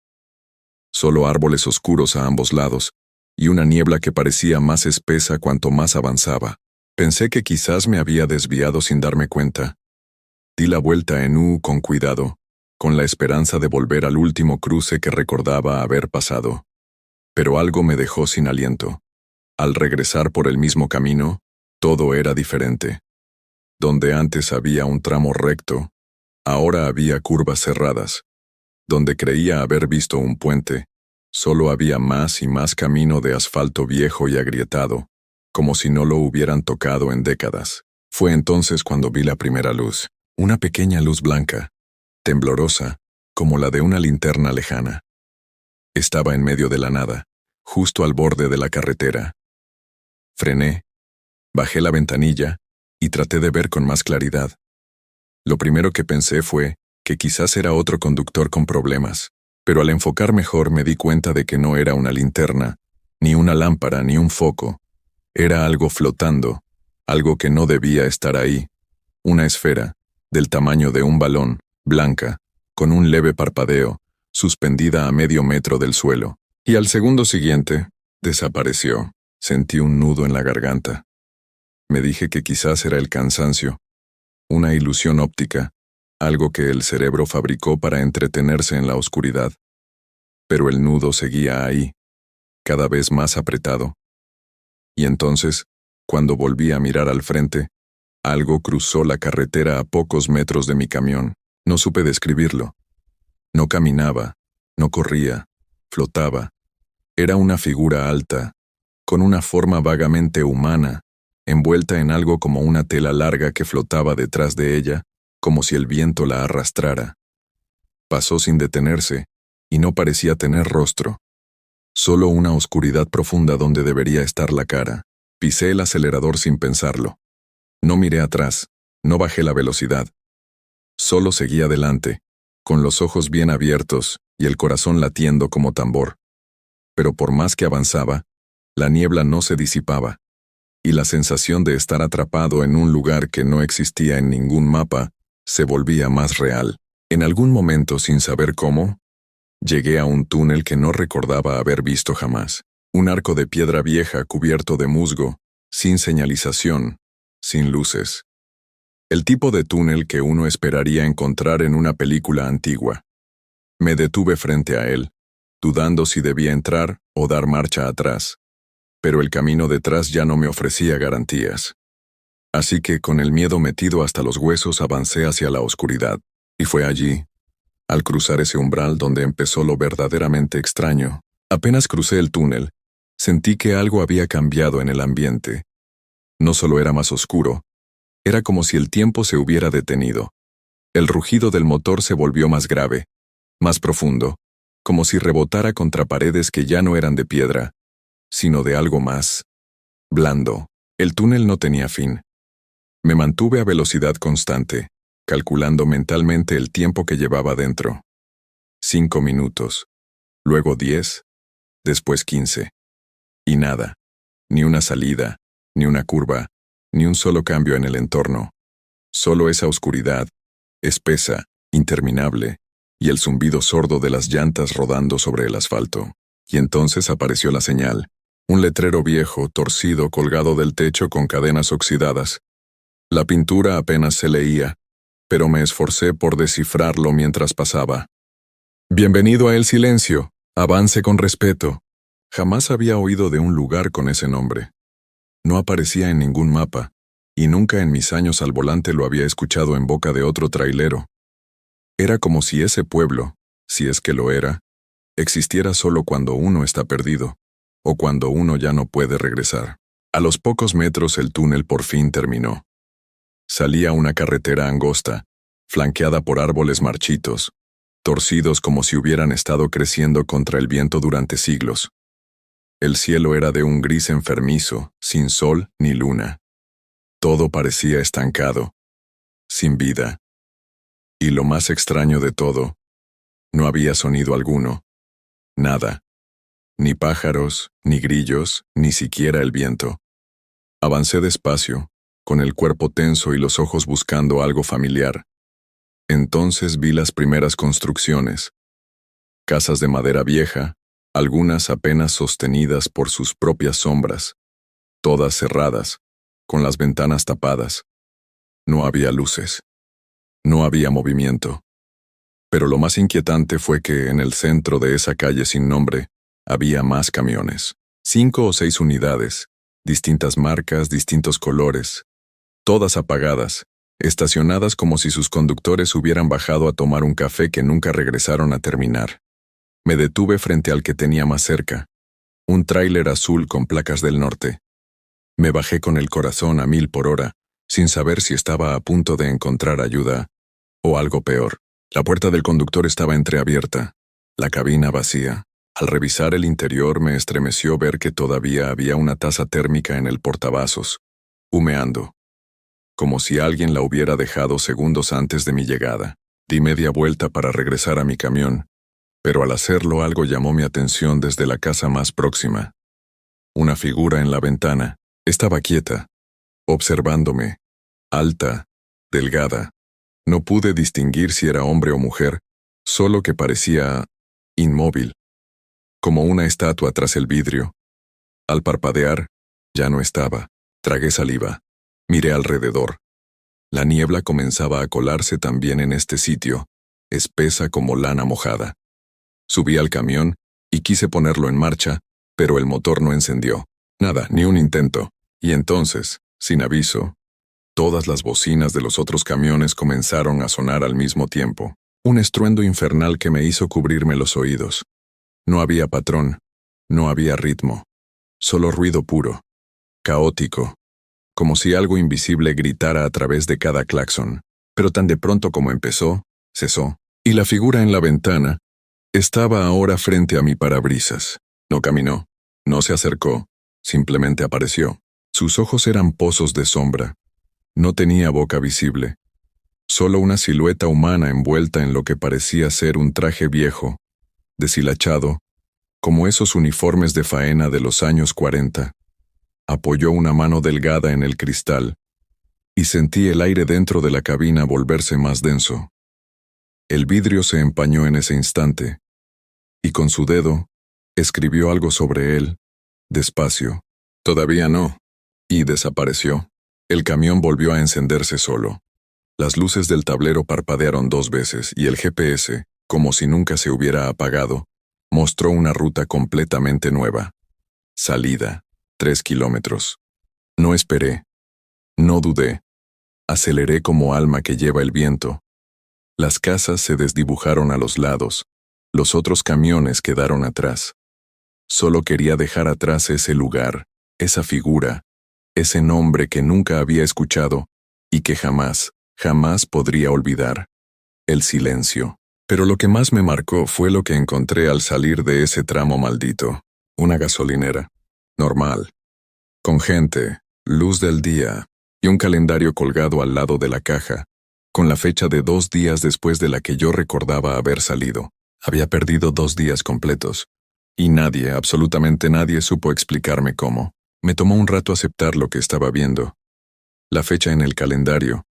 Solo árboles oscuros a ambos lados, y una niebla que parecía más espesa cuanto más avanzaba. Pensé que quizás me había desviado sin darme cuenta. Di la vuelta en U con cuidado, con la esperanza de volver al último cruce que recordaba haber pasado. Pero algo me dejó sin aliento. Al regresar por el mismo camino, todo era diferente. Donde antes había un tramo recto, ahora había curvas cerradas. Donde creía haber visto un puente, solo había más y más camino de asfalto viejo y agrietado, como si no lo hubieran tocado en décadas. Fue entonces cuando vi la primera luz, una pequeña luz blanca, temblorosa, como la de una linterna lejana. Estaba en medio de la nada, justo al borde de la carretera. Frené, bajé la ventanilla y traté de ver con más claridad. Lo primero que pensé fue que quizás era otro conductor con problemas, pero al enfocar mejor me di cuenta de que no era una linterna, ni una lámpara, ni un foco. Era algo flotando, algo que no debía estar ahí. Una esfera, del tamaño de un balón, blanca, con un leve parpadeo, suspendida a medio metro del suelo. Y al segundo siguiente, desapareció. Sentí un nudo en la garganta. Me dije que quizás era el cansancio, una ilusión óptica, algo que el cerebro fabricó para entretenerse en la oscuridad. Pero el nudo seguía ahí, cada vez más apretado. Y entonces, cuando volví a mirar al frente, algo cruzó la carretera a pocos metros de mi camión. No supe describirlo. No caminaba, no corría, flotaba. Era una figura alta, con una forma vagamente humana, envuelta en algo como una tela larga que flotaba detrás de ella, como si el viento la arrastrara. Pasó sin detenerse, y no parecía tener rostro. Solo una oscuridad profunda donde debería estar la cara. Pisé el acelerador sin pensarlo. No miré atrás, no bajé la velocidad. Solo seguí adelante, con los ojos bien abiertos y el corazón latiendo como tambor. Pero por más que avanzaba, la niebla no se disipaba, y la sensación de estar atrapado en un lugar que no existía en ningún mapa se volvía más real. En algún momento, sin saber cómo, llegué a un túnel que no recordaba haber visto jamás. Un arco de piedra vieja cubierto de musgo, sin señalización, sin luces. El tipo de túnel que uno esperaría encontrar en una película antigua. Me detuve frente a él, dudando si debía entrar o dar marcha atrás. Pero el camino detrás ya no me ofrecía garantías. Así que, con el miedo metido hasta los huesos, avancé hacia la oscuridad. Y fue allí, al cruzar ese umbral, donde empezó lo verdaderamente extraño. Apenas crucé el túnel, sentí que algo había cambiado en el ambiente. No solo era más oscuro, era como si el tiempo se hubiera detenido. El rugido del motor se volvió más grave, más profundo, como si rebotara contra paredes que ya no eran de piedra, sino de algo más blando. El túnel no tenía fin. Me mantuve a velocidad constante, calculando mentalmente el tiempo que llevaba dentro. 5 minutos, luego 10, después 15. Y nada, ni una salida, ni una curva, ni un solo cambio en el entorno. Solo esa oscuridad, espesa, interminable, y el zumbido sordo de las llantas rodando sobre el asfalto. Y entonces apareció la señal. Un letrero viejo, torcido, colgado del techo con cadenas oxidadas. La pintura apenas se leía, pero me esforcé por descifrarlo mientras pasaba. Bienvenido a El Silencio, avance con respeto. Jamás había oído de un lugar con ese nombre. No aparecía en ningún mapa, y nunca en mis años al volante lo había escuchado en boca de otro trailero. Era como si ese pueblo, si es que lo era, existiera solo cuando uno está perdido, o cuando uno ya no puede regresar. A los pocos metros el túnel por fin terminó. Salía una carretera angosta, flanqueada por árboles marchitos, torcidos como si hubieran estado creciendo contra el viento durante siglos. El cielo era de un gris enfermizo, sin sol ni luna. Todo parecía estancado, sin vida. Y lo más extraño de todo, no había sonido alguno. Nada. Ni pájaros, ni grillos, ni siquiera el viento. Avancé despacio, con el cuerpo tenso y los ojos buscando algo familiar. Entonces vi las primeras construcciones. Casas de madera vieja, algunas apenas sostenidas por sus propias sombras, todas cerradas, con las ventanas tapadas. No había luces. No había movimiento. Pero lo más inquietante fue que en el centro de esa calle sin nombre había más camiones. 5 o 6 unidades, distintas marcas, distintos colores, todas apagadas, estacionadas como si sus conductores hubieran bajado a tomar un café que nunca regresaron a terminar. Me detuve frente al que tenía más cerca, un tráiler azul con placas del norte. Me bajé con el corazón a 1000 por hora, sin saber si estaba a punto de encontrar ayuda o algo peor. La puerta del conductor estaba entreabierta, la cabina vacía. Al revisar el interior me estremeció ver que todavía había una taza térmica en el portavasos, humeando, como si alguien la hubiera dejado segundos antes de mi llegada. Di media vuelta para regresar a mi camión, pero al hacerlo algo llamó mi atención desde la casa más próxima. Una figura en la ventana. Estaba quieta, observándome, alta, delgada. No pude distinguir si era hombre o mujer, solo que parecía inmóvil, como una estatua tras el vidrio. Al parpadear, ya no estaba. Tragué saliva. Miré alrededor. La niebla comenzaba a colarse también en este sitio, espesa como lana mojada. Subí al camión y quise ponerlo en marcha, pero el motor no encendió. Nada, ni un intento. Y entonces, sin aviso, todas las bocinas de los otros camiones comenzaron a sonar al mismo tiempo. Un estruendo infernal que me hizo cubrirme los oídos. No había patrón, no había ritmo, solo ruido puro, caótico, como si algo invisible gritara a través de cada claxon. Pero tan de pronto como empezó, cesó, y la figura en la ventana estaba ahora frente a mi parabrisas. No caminó, no se acercó, simplemente apareció. Sus ojos eran pozos de sombra. No tenía boca visible. Solo una silueta humana envuelta en lo que parecía ser un traje viejo, deshilachado, como esos uniformes de faena de los años 40. Apoyó una mano delgada en el cristal, y sentí el aire dentro de la cabina volverse más denso. El vidrio se empañó en ese instante, y con su dedo, escribió algo sobre él, despacio. Todavía no. Y desapareció. El camión volvió a encenderse solo. Las luces del tablero parpadearon 2 veces y el GPS, como si nunca se hubiera apagado, mostró una ruta completamente nueva. Salida, 3 kilómetros. No esperé. No dudé. Aceleré como alma que lleva el viento. Las casas se desdibujaron a los lados. Los otros camiones quedaron atrás. Solo quería dejar atrás ese lugar, esa figura, ese nombre que nunca había escuchado y que jamás, jamás podría olvidar. El silencio. Pero lo que más me marcó fue lo que encontré al salir de ese tramo maldito. Una gasolinera. Normal. Con gente, luz del día y un calendario colgado al lado de la caja, con la fecha de 2 días después de la que yo recordaba haber salido. Había perdido 2 días completos. Y nadie, absolutamente nadie, supo explicarme cómo. Me tomó un rato aceptar lo que estaba viendo. La fecha en el calendario,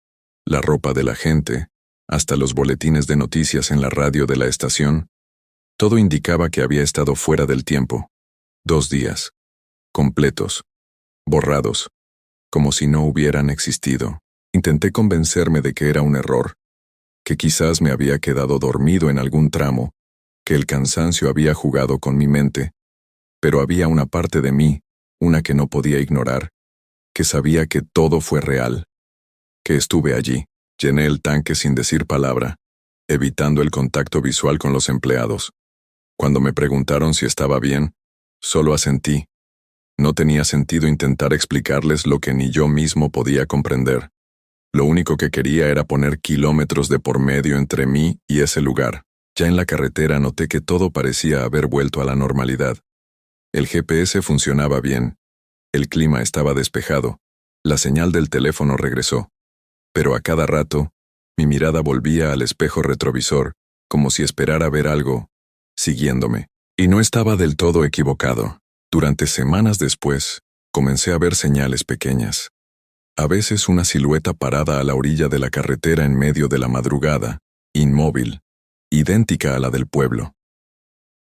la ropa de la gente, hasta los boletines de noticias en la radio de la estación. Todo indicaba que había estado fuera del tiempo. 2 días. Completos. Borrados. Como si no hubieran existido. Intenté convencerme de que era un error. Que quizás me había quedado dormido en algún tramo. Que el cansancio había jugado con mi mente. Pero había una parte de mí, una que no podía ignorar, que sabía que todo fue real, que estuve allí. Llené el tanque sin decir palabra, evitando el contacto visual con los empleados. Cuando me preguntaron si estaba bien, solo asentí. No tenía sentido intentar explicarles lo que ni yo mismo podía comprender. Lo único que quería era poner kilómetros de por medio entre mí y ese lugar. Ya en la carretera noté que todo parecía haber vuelto a la normalidad. El GPS funcionaba bien, el clima estaba despejado, la señal del teléfono regresó. Pero a cada rato, mi mirada volvía al espejo retrovisor, como si esperara ver algo, siguiéndome. Y no estaba del todo equivocado. Durante semanas después, comencé a ver señales pequeñas. A veces una silueta parada a la orilla de la carretera en medio de la madrugada, inmóvil, idéntica a la del pueblo.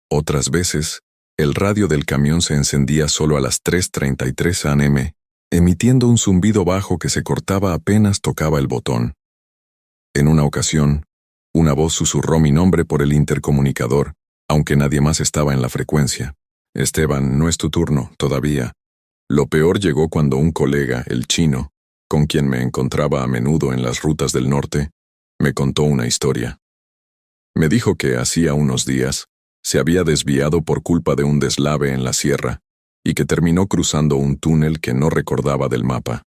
Otras veces, el radio del camión se encendía solo a las 3:33 am, emitiendo un zumbido bajo que se cortaba apenas tocaba el botón. En una ocasión, una voz susurró mi nombre por el intercomunicador, aunque nadie más estaba en la frecuencia. Esteban, no es tu turno, todavía. Lo peor llegó cuando un colega, el chino, con quien me encontraba a menudo en las rutas del norte, me contó una historia. Me dijo que hacía unos días se había desviado por culpa de un deslave en la sierra y que terminó cruzando un túnel que no recordaba del mapa.